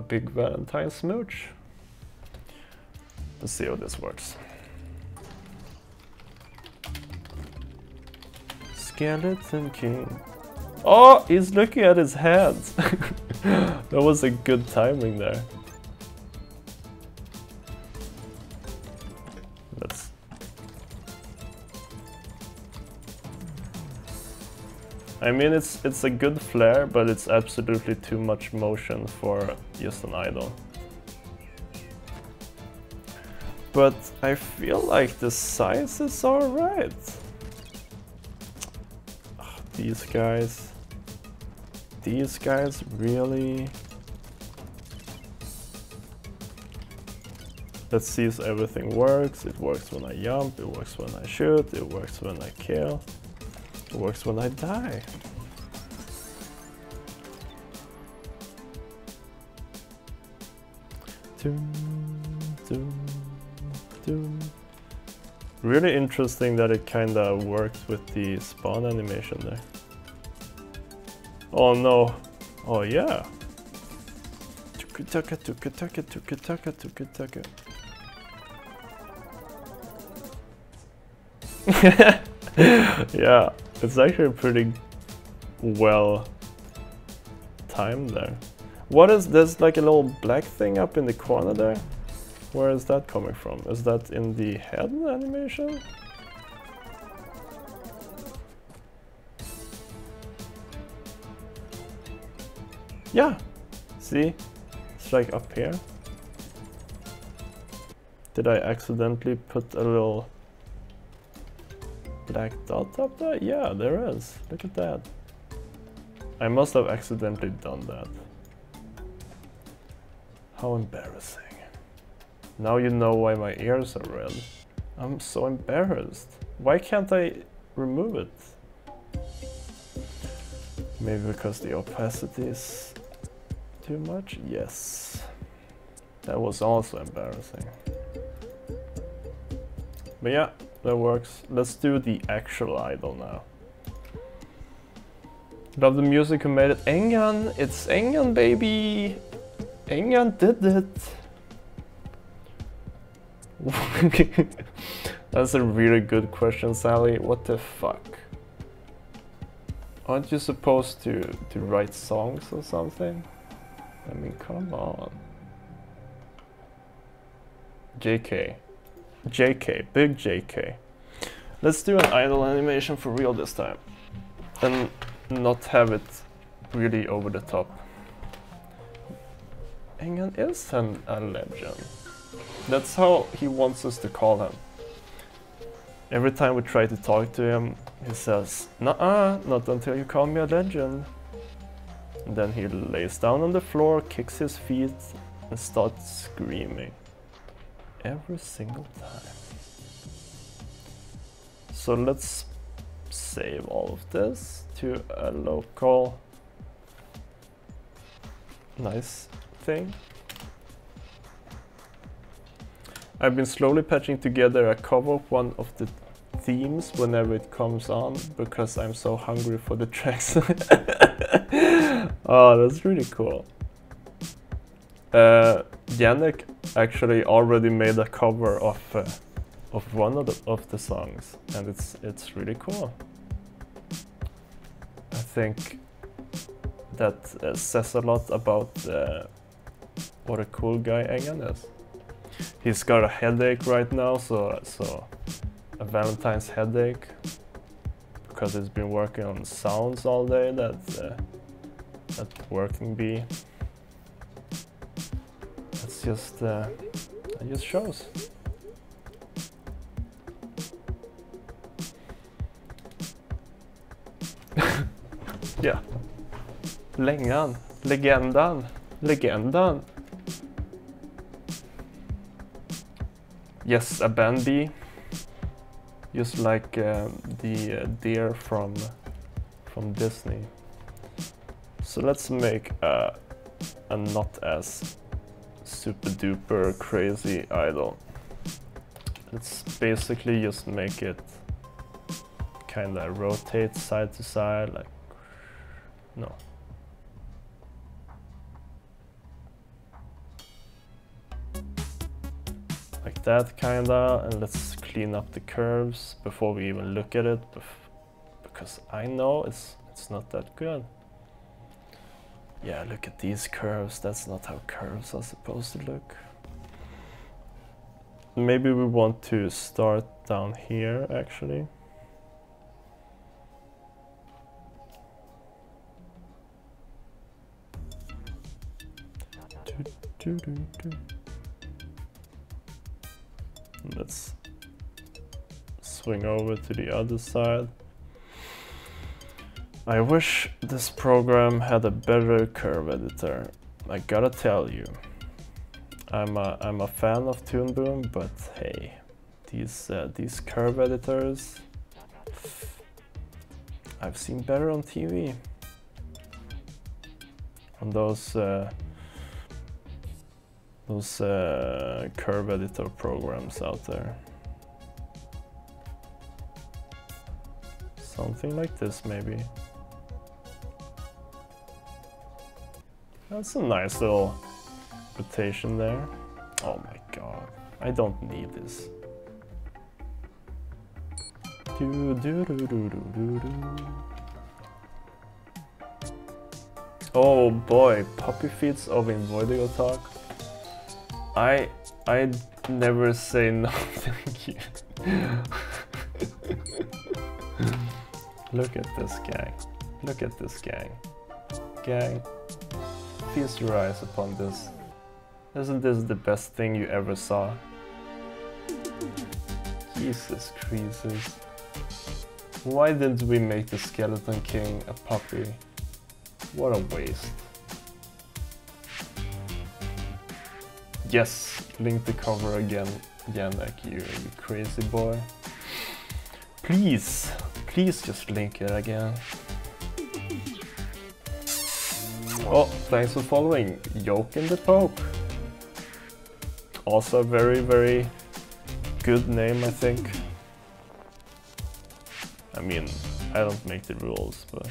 big Valentine smooch. Let's see how this works. Skeleton King. Oh, he's looking at his hands. That was a good timing there. Let's... I mean, it's a good flare, but it's absolutely too much motion for just an idol. But I feel like the size is alright. These guys really... Let's see if everything works. It works when I jump, it works when I shoot, it works when I kill, it works when I die. Doom, doom, doom. Really interesting that it kinda worked with the spawn animation there. Oh no. Oh yeah. Tukataka, tukataka, tukataka, tukataka. Yeah, it's actually pretty well timed there. What is this, like a little black thing up in the corner there? Where is that coming from? Is that in the head animation? Yeah, see? It's like up here. Did I accidentally put a little black dot up there? Yeah, there is. Look at that. I must have accidentally done that. How embarrassing. Now you know why my ears are red. I'm so embarrassed. Why can't I remove it? Maybe because the opacity is too much? Yes. That was also embarrassing. But yeah, that works. Let's do the actual idol now. Love the music who made it. Engan! It's Engan, baby! Engan did it! That's a really good question, Sally. What the fuck? Aren't you supposed to write songs or something? I mean, come on. JK. JK. Big JK. Let's do an idol animation for real this time. And not have it really over the top. Engan is a legend. That's how he wants us to call him. Every time we try to talk to him, he says, "Nuh-uh, not until you call me a legend." And then he lays down on the floor, kicks his feet, and starts screaming. Every single time. So let's save all of this to a local nice thing. I've been slowly patching together a cover of one of the themes whenever it comes on because I'm so hungry for the tracks. Oh, that's really cool. Yannick actually already made a cover of one of the songs, and it's really cool. I think that says a lot about what a cool guy Engan is. He's got a headache right now, so a Valentine's headache, because he's been working on sounds all day that working bee. It's just it just shows. Ja. Längan, legendan. Yes, a Bambi. Just like the deer from Disney. So let's make a not as super duper crazy idol. Let's basically just make it kinda rotate side to side, like no. Like that kinda, and let's clean up the curves before we even look at it, because I know it's not that good. Yeah, look at these curves, that's not how curves are supposed to look. Maybe we want to start down here actually. Let's swing over to the other side. I wish this program had a better curve editor. I gotta tell you, I'm a fan of Toon Boom, but hey, these curve editors, I've seen better on TV. On those curve editor programs out there. Something like this maybe. That's a nice little rotation there. Oh my god, I don't need this. Oh boy, puppy feeds over in Voidigo talk. I never say no, thank you. Look at this gang. Look at this gang. Gang, feast your eyes upon this. Isn't this the best thing you ever saw? Jesus creases. Why didn't we make the Skeleton King a puppy? What a waste. Yes, link the cover again, Yannick, you crazy boy. Please, please just link it again. Oh, thanks for following, Yoke in the Poke. Also a very, very good name, I think. I mean, I don't make the rules, but...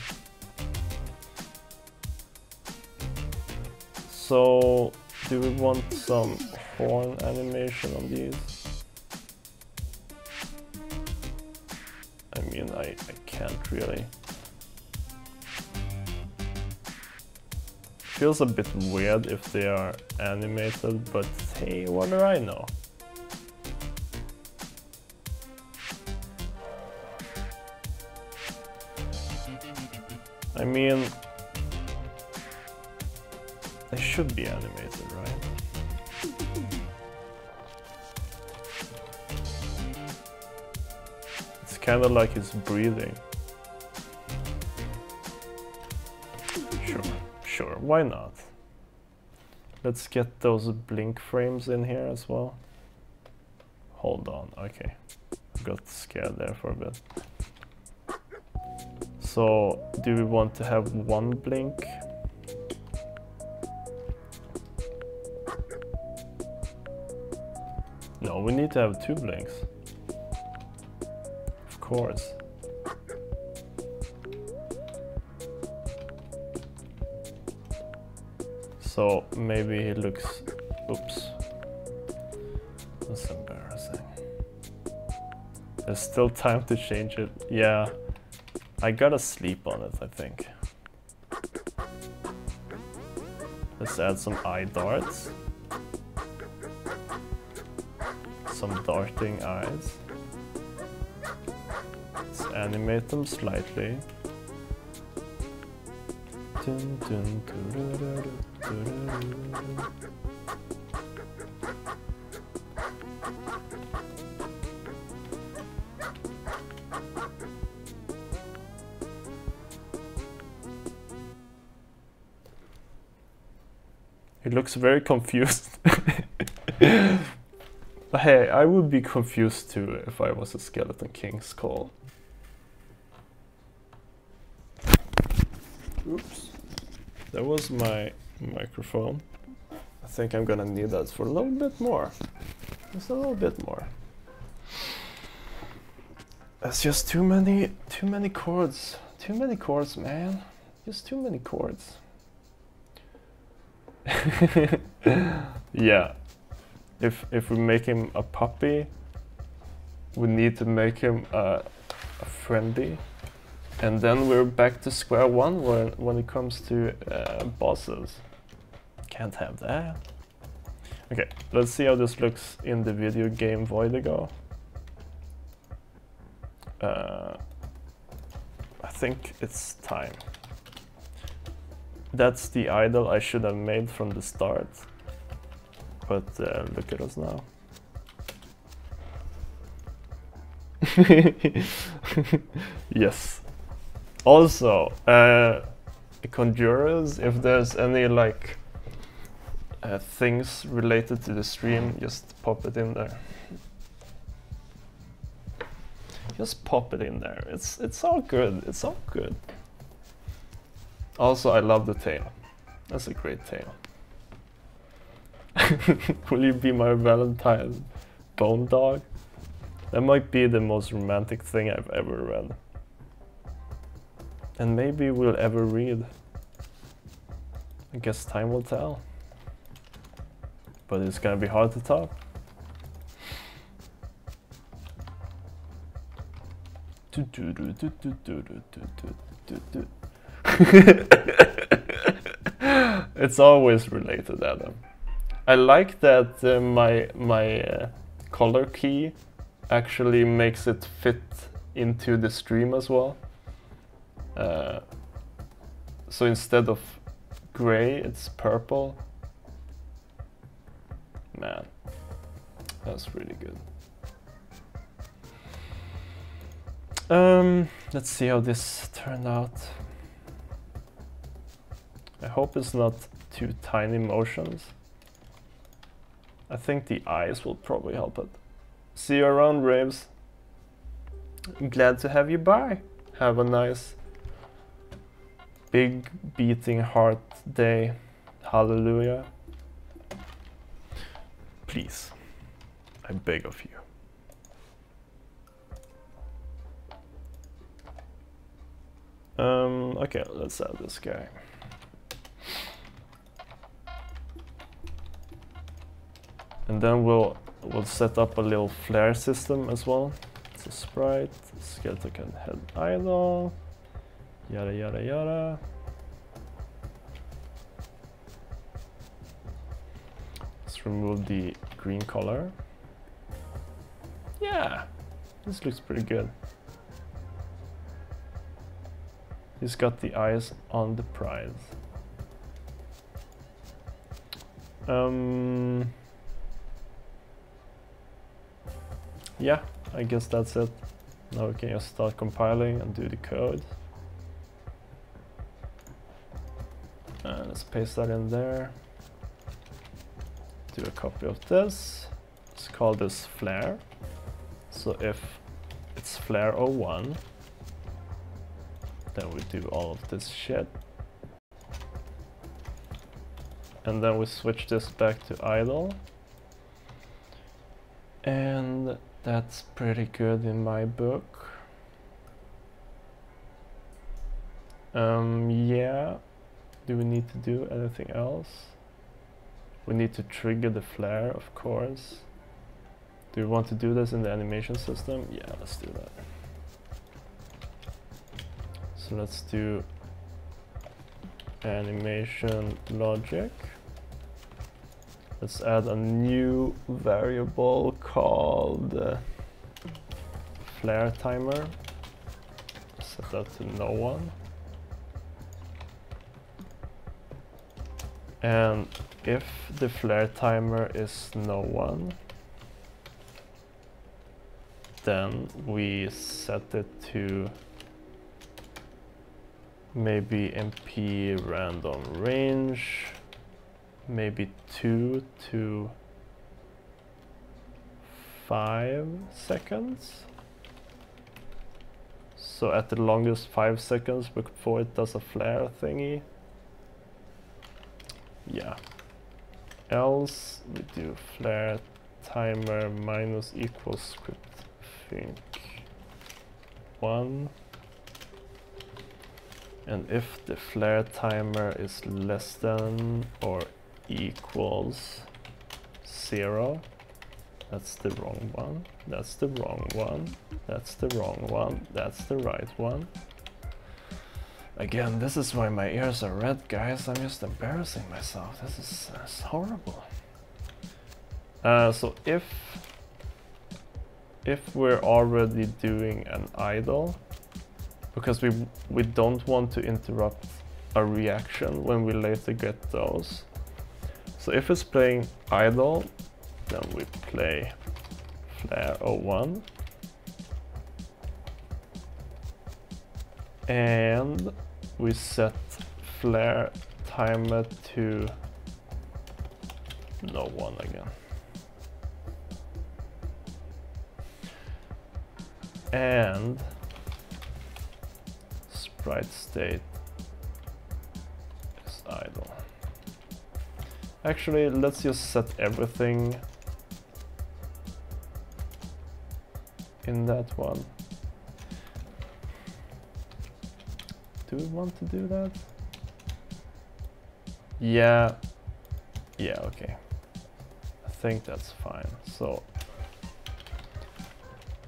So, do we want some horn animation on these? I mean, I can't really. Feels a bit weird if they are animated, but hey, what do I know? I mean, they should be animated, right? It's kind of like he's breathing. why not? Let's get those blink frames in here as well. Hold on, okay. Got scared there for a bit. So, do we want to have one blink? No, we need to have 2 blinks. Of course. So maybe he looks... Oops. That's embarrassing. There's still time to change it. Yeah. I gotta sleep on it, I think. Let's add some eye darts. Some darting eyes. Let's animate them slightly. Dun, dun, He looks very confused. But hey, I would be confused too if I was a Skeleton King skull. Oops. That was my microphone. I think I'm gonna need that for a little bit more. Just a little bit more. That's just too many chords. Too many chords, man. Just too many chords. Yeah. If we make him a puppy, we need to make him a friendly. And then we're back to square one when it comes to bosses. Can't have that. Okay, let's see how this looks in the video game Voidigo. I think it's time. That's the idol I should have made from the start. But look at us now. Yes. Also, Conjurers, if there's any like things related to the stream, just pop it in there. Just pop it in there. It's all good. It's all good. Also, I love the tail. That's a great tail. Will you be my Valentine bone dog? That might be the most romantic thing I've ever read. And maybe we'll ever read. I guess time will tell. But it's gonna be hard to top. It's always related, Adam. I like that my color key actually makes it fit into the stream as well. So instead of gray, it's purple. Man, that's really good. Let's see how this turned out. I hope it's not too tiny motions. I think the eyes will probably help it. See you around, Raves. Glad to have you by. Have a nice big beating heart day. Hallelujah. Please, I beg of you. Okay, let's add this guy. And then we'll set up a little flare system as well. It's a sprite, skeleton head idol, yada yada yada. Let's remove the green color. Yeah, this looks pretty good. He's got the eyes on the prize. Yeah, I guess that's it. Now we can just start compiling and do the code. Let's paste that in there. Do a copy of this. Let's call this flare. So if it's flare 01, then we do all of this shit. And then we switch this back to idle. And that's pretty good in my book. Yeah. Do we need to do anything else? We need to trigger the flare, of course. Do we want to do this in the animation system? Yeah, let's do that. So let's do animation logic. Let's add a new variable called flare timer. Set that to no one. And if the flare timer is no one, then we set it to maybe MP random range, maybe 2 to 5 seconds. So at the longest 5 seconds before it does a flare thingy. Yeah. Else we do flare timer minus equals script think 1. And if the flare timer is less than or equals 0, that's the wrong one, that's the wrong one, that's the wrong one, that's the right one. Again, this is why my ears are red, guys. I'm just embarrassing myself. This is horrible. So if we're already doing an idle, because we don't want to interrupt a reaction when we later get those. So if it's playing idle, then we play flare 01. And we set flare timer to no one again. And sprite state is idle. Actually, let's just set everything in that one. Do we want to do that? Yeah, okay. I think that's fine. So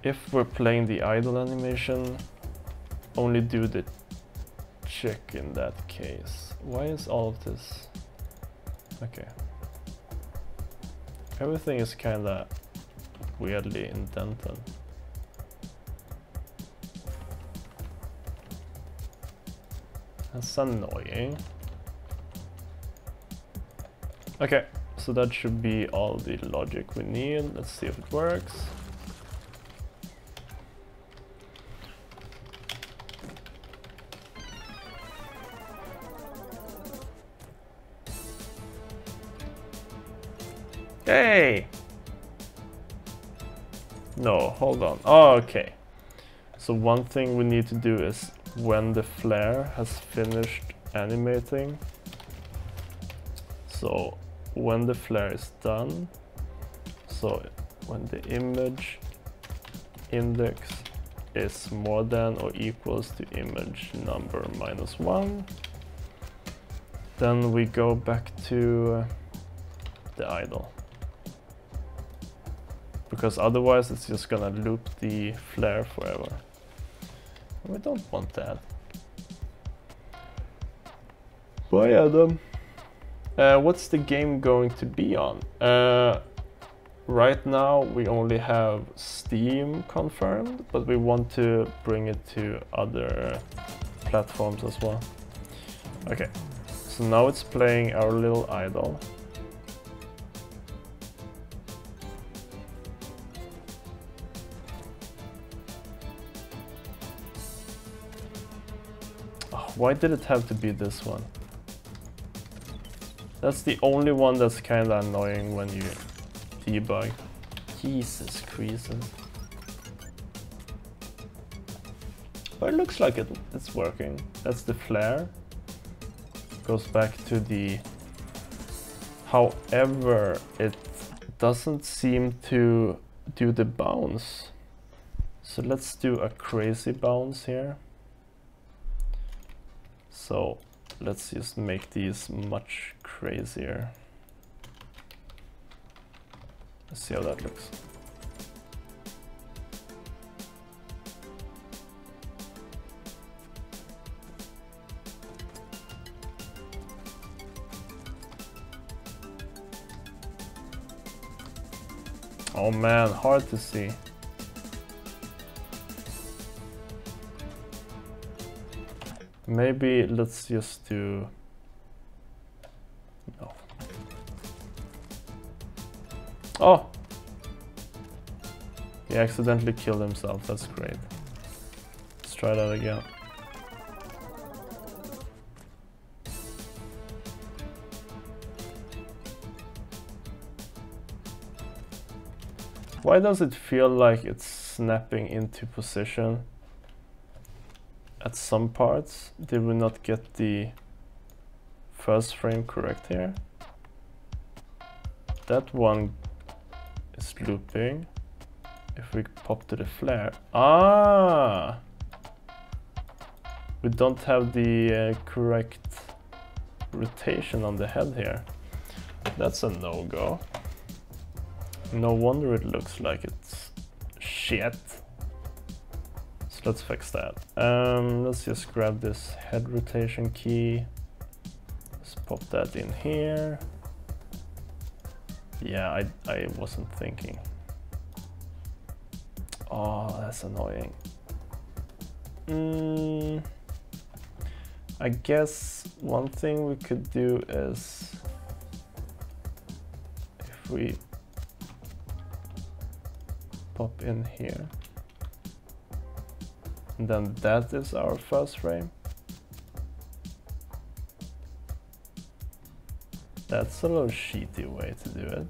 if we're playing the idle animation, only do the check in that case. Why is all of this? Okay. Everything is kinda weirdly indented. That's annoying. Okay, so that should be all the logic we need. Let's see if it works. Hey! No, hold on. Oh, okay. So one thing we need to do is when the flare has finished animating. So when the flare is done, so when the image index is more than or equals to image number -1, then we go back to the idle. Because otherwise it's just gonna loop the flare forever. We don't want that. Bye, Adam. What's the game going to be on? Right now we only have Steam confirmed, but we want to bring it to other platforms as well. Okay, so now it's playing our little idle. Why did it have to be this one? That's the only one that's kinda annoying when you debug. Jesus Christ. But it looks like it's working. That's the flare. Goes back to the... However, it doesn't seem to do the bounce. So let's do a crazy bounce here. So let's just make these much crazier. Let's see how that looks. Oh man, hard to see. Maybe let's just do... No. Oh! He accidentally killed himself, that's great. Let's try that again. Why does it feel like it's snapping into position at some parts? Did we not get the first frame correct here? That one is looping. If we pop to the flare, ah, we don't have the correct rotation on the head here. That's a no-go. No wonder it looks like it's shit. So let's fix that. Let's just grab this head rotation key. Let's pop that in here. Yeah, I wasn't thinking. Oh, that's annoying. I guess one thing we could do is if we pop in here, and then that is our first frame. That's a little cheaty way to do it.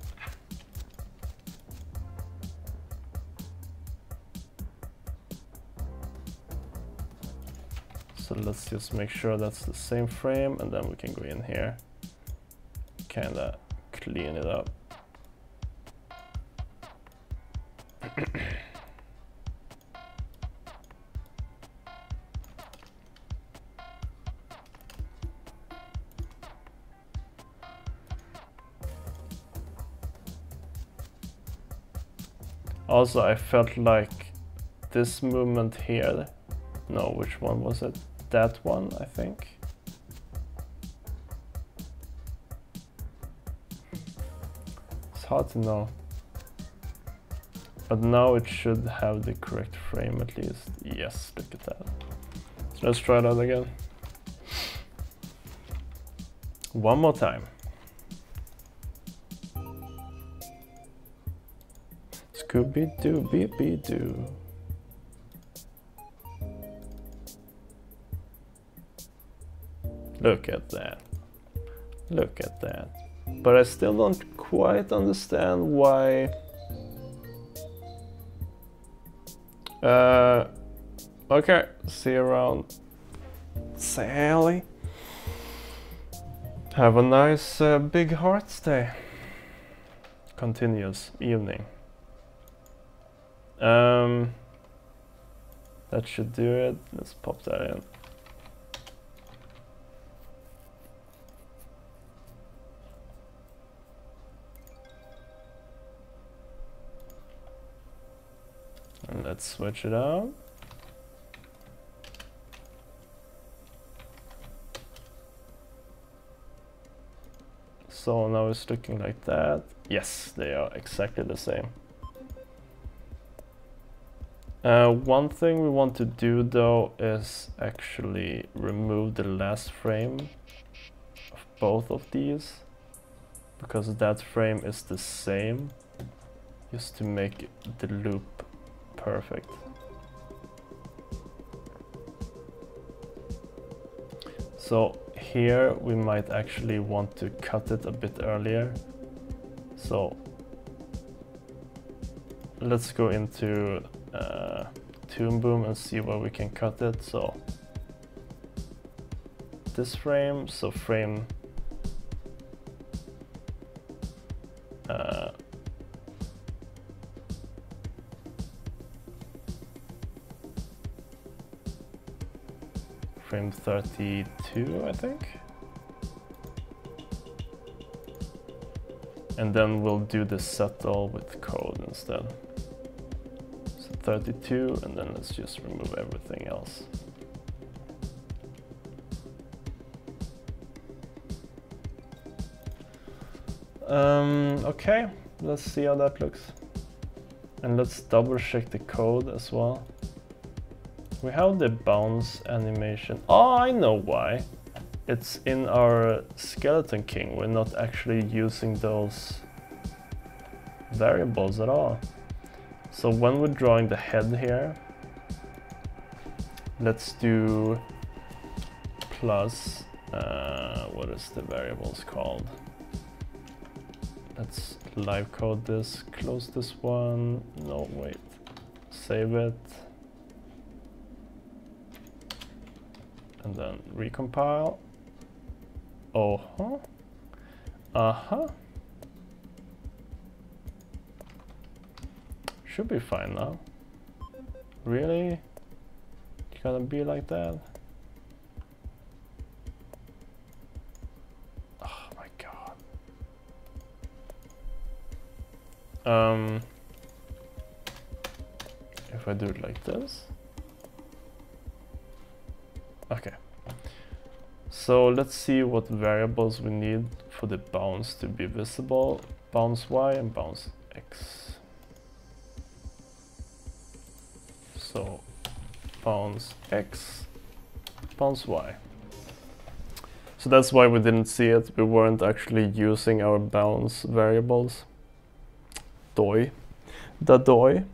So let's just make sure that's the same frame, and then we can go in here, kinda clean it up. Also, I felt like this movement here, no, which one was it? That one, I think. It's hard to know. But now it should have the correct frame at least. Yes, look at that. So let's try that again. One more time. Scooby-Doo-Beep-Doo. Look at that. Look at that. But I still don't quite understand why... okay, see you around, Sally. Have a nice big hearts day. Continuous evening. That should do it. Let's pop that in. And let's switch it out. So now it's looking like that. Yes, they are exactly the same. One thing we want to do though is actually remove the last frame of both of these, because that frame is the same, just to make the loop perfect. So here we might actually want to cut it a bit earlier. So let's go into Toon Boom and see where we can cut it. So this frame, so frame frame 32, I think. And then we'll do the settle with code instead. So 32, and then let's just remove everything else. Okay, let's see how that looks. And let's double check the code as well. We have the bounce animation. Oh, I know why. It's in our Skeleton King. We're not actually using those variables at all. So when we're drawing the head here, let's do plus, what is the variables called? Let's live code this, close this one. No, wait, save it. And then recompile. Oh-huh. Uh-huh. Should be fine now. Really? It's gonna be like that? Oh my god. If I do it like this. Okay. So let's see what variables we need for the bounce to be visible. Bounce Y and bounce X. So bounce X, bounce Y. So that's why we didn't see it. We weren't actually using our bounce variables. Doi. Da doi.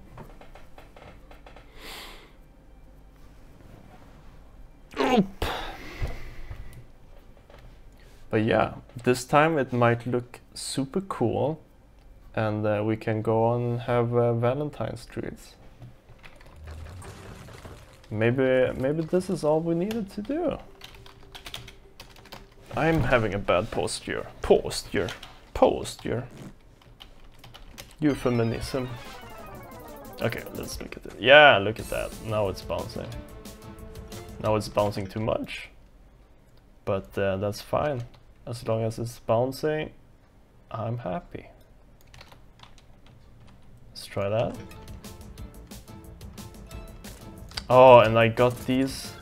Oop. But yeah, this time it might look super cool, and we can go on and have Valentine's treats. Maybe this is all we needed to do. I'm having a bad posture. Posture. Euphemism. Okay, let's look at it. Yeah, look at that. Now it's bouncing. Now it's bouncing too much. But that's fine. As long as it's bouncing, I'm happy. Let's try that. Oh, and I got these.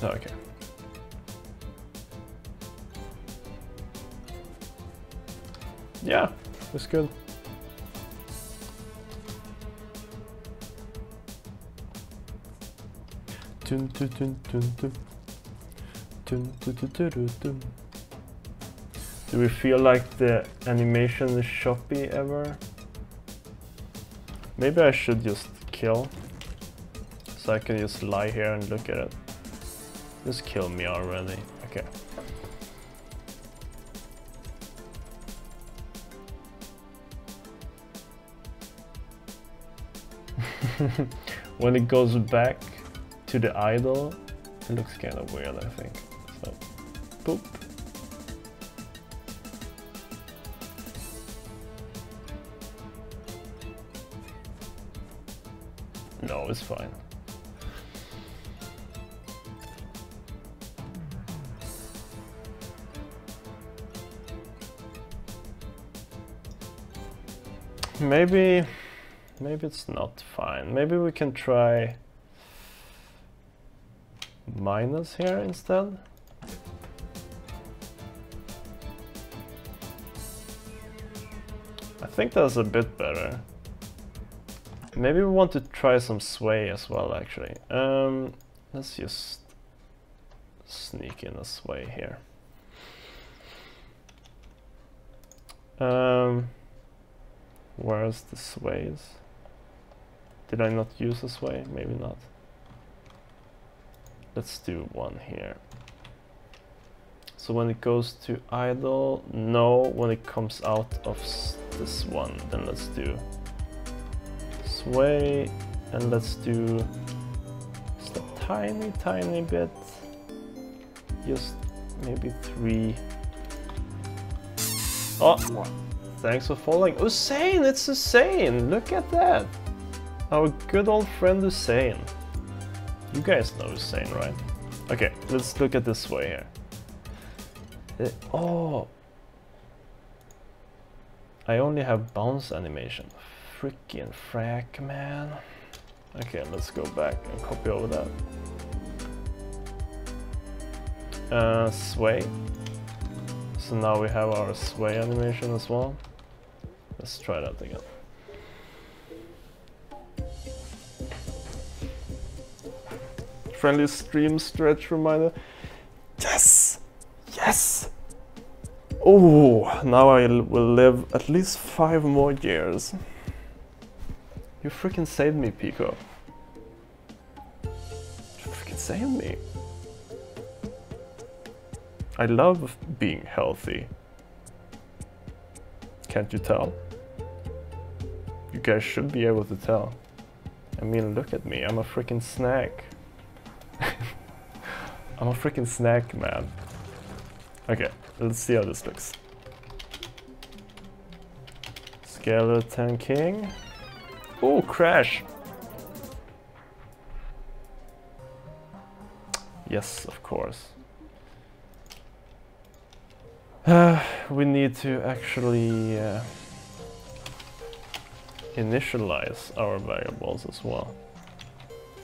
Okay. Yeah, it's good. Dun, dun, dun, dun, dun. Dun, dun, dun, dun, dun, dun. Do we feel like the animation is choppy ever? Maybe I should just kill, so I can just lie here and look at it. Just kill me already. Okay. When it goes back to the idle, it looks kind of weird, I think. So, boop. No, it's fine. Maybe it's not fine. Maybe we can try minus here instead. I think that's a bit better. Maybe we want to try some sway as well, actually. Let's just sneak in a sway here. Where's the sways? Did I not use a sway? Maybe not. let's do one here. So when it goes to idle, no. When it comes out of this one, then let's do sway, and let's do just a tiny bit, just maybe 3. Oh, thanks for following. Hussein, it's Hussein, look at that. Our good old friend Hussein. You guys know Hussein, right? Okay, let's look at this way here. Oh, I only have bounce animation. Freaking frack, man. Okay, let's go back and copy over that. Sway. So now we have our sway animation as well. Let's try that again. Friendly stream stretch reminder. Yes! Yes! Oh, now I will live at least 5 more years. You freaking saved me, Pico. You freaking saved me. I love being healthy. Can't you tell? You guys should be able to tell. I mean, look at me, I'm a freaking snack. I'm a freaking snack, man. Okay, let's see how this looks. Skeleton King. Oh, crash! Yes, of course. We need to actually initialize our variables as well.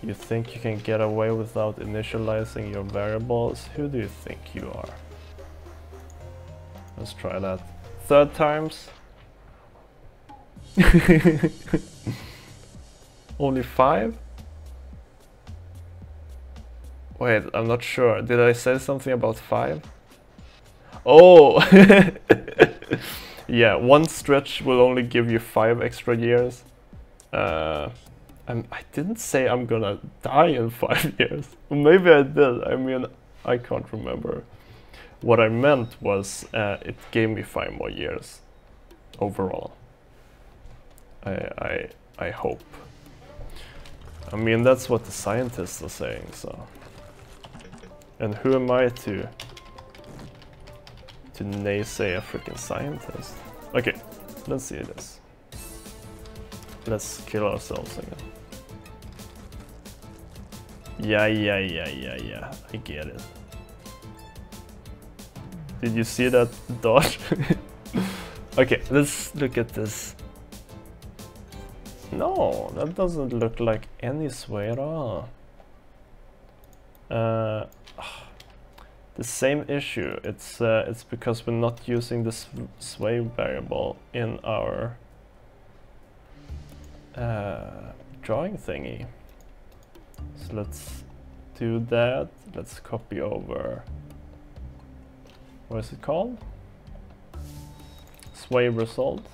You think you can get away without initializing your variables? Who do you think you are? Let's try that. 3rd times. Only 5? Wait, I'm not sure. Did I say something about 5? Oh! Yeah, 1 stretch will only give you 5 extra years. I didn't say I'm gonna die in 5 years. Maybe I did. I mean, I can't remember. What I meant was it gave me 5 more years overall. I hope. I mean, that's what the scientists are saying, so. And who am I to naysay a freaking scientist? Okay, let's see this. Let's kill ourselves again. Yeah, I get it. Did you see that dodge? Okay, let's look at this. No, that doesn't look like any sway at all. The same issue. It's because we're not using the sway variable in our drawing thingy. So let's do that. Let's copy over. What is it called? Sway result.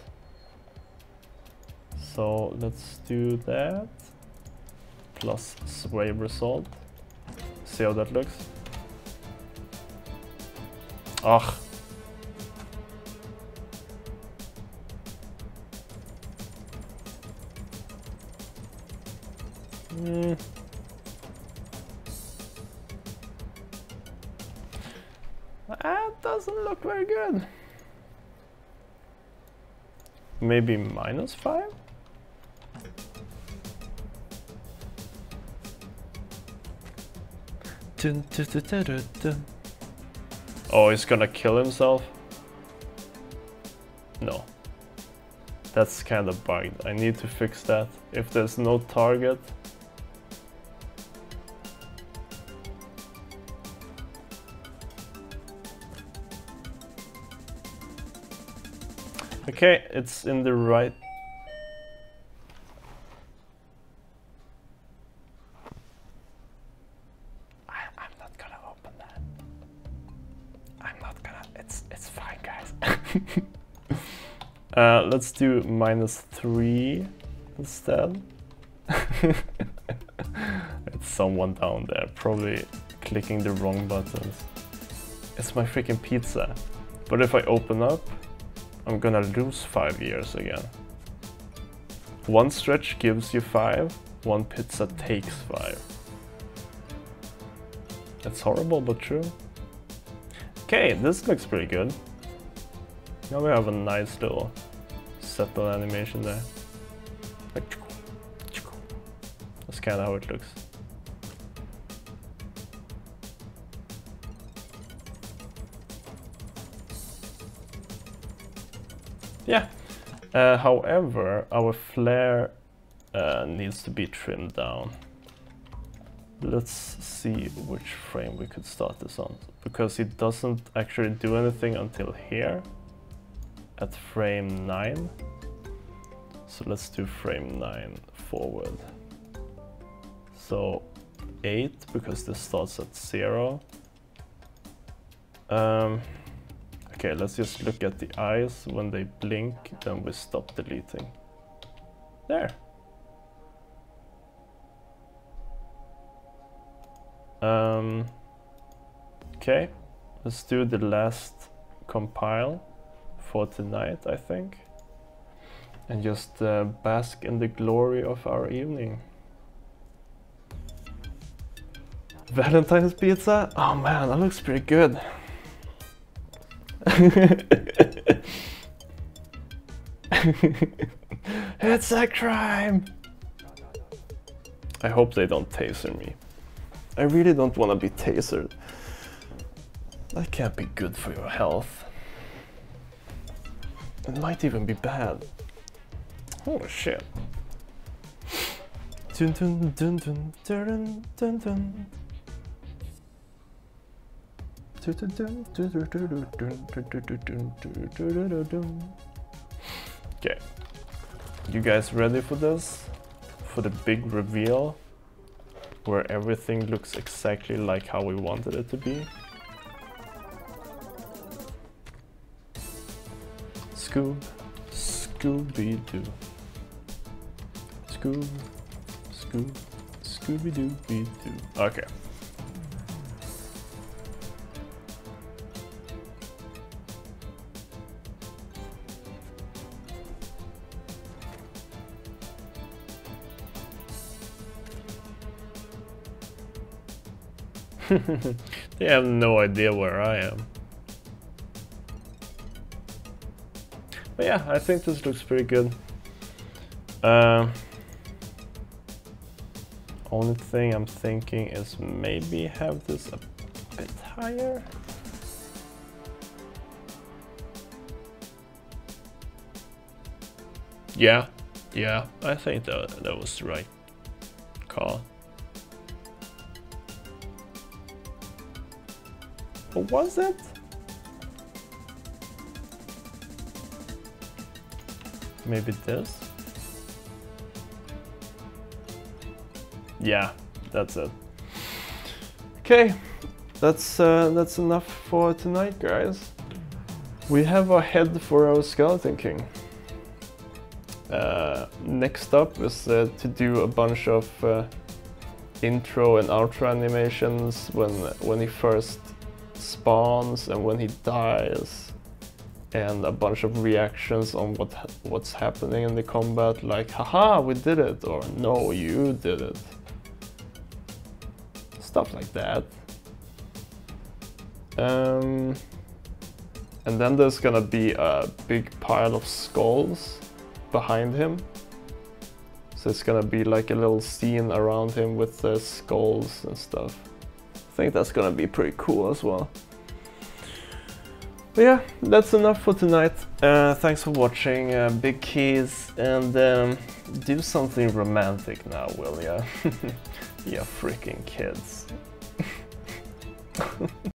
So let's do that. Plus sway result. See how that looks? Ugh. That doesn't look very good. Maybe -5? Dun, dun, dun, dun, dun, dun. Oh, he's gonna kill himself? No. That's kind of bugged. I need to fix that. If there's no target. Okay, it's in the right. I'm not gonna open that. I'm not gonna. It's fine, guys. Let's do -3 instead. It's someone down there, probably clicking the wrong buttons. It's my freaking pizza. But if I open up, I'm gonna lose 5 years again. One stretch gives you 5, one pizza takes 5. It's horrible but true. Okay, this looks pretty good. Now we have a nice little settle animation there. That's kind of how it looks. Yeah. However, our flare needs to be trimmed down. Let's see which frame we could start this on, because it doesn't actually do anything until here at frame 9. So let's do frame 9 forward. So 8, because this starts at 0. Okay, let's just look at the eyes. When they blink, then we stop deleting. There. Okay, let's do the last compile for tonight, I think. And just bask in the glory of our evening. Valentine's pizza? Oh man, that looks pretty good. It's a crime! I hope they don't taser me. I really don't want to be tasered. That can't be good for your health. It might even be bad. Holy shit. Dun dun dun dun dun dun dun. Okay, you guys ready for this? For the big reveal, where everything looks exactly like how we wanted it to be? Scooby-Doo. Scooby-Doo. Okay. They have no idea where I am. But yeah, I think this looks pretty good. Only thing I'm thinking is maybe have this a bit higher. Yeah, I think that was the right call. Or was it? Maybe this? Yeah, that's it. Okay, that's enough for tonight, guys. We have our head for our Skeleton King. Next up is to do a bunch of intro and outro animations when he first spawns and when he dies, and a bunch of reactions on what's happening in the combat, like haha, we did it, or no, you did it. Stuff like that. And then there's gonna be a big pile of skulls behind him. So it's gonna be like a little scene around him with the skulls and stuff. I think that's gonna be pretty cool as well. But yeah, that's enough for tonight. Thanks for watching, big keys, and do something romantic now, will ya? You freaking kids.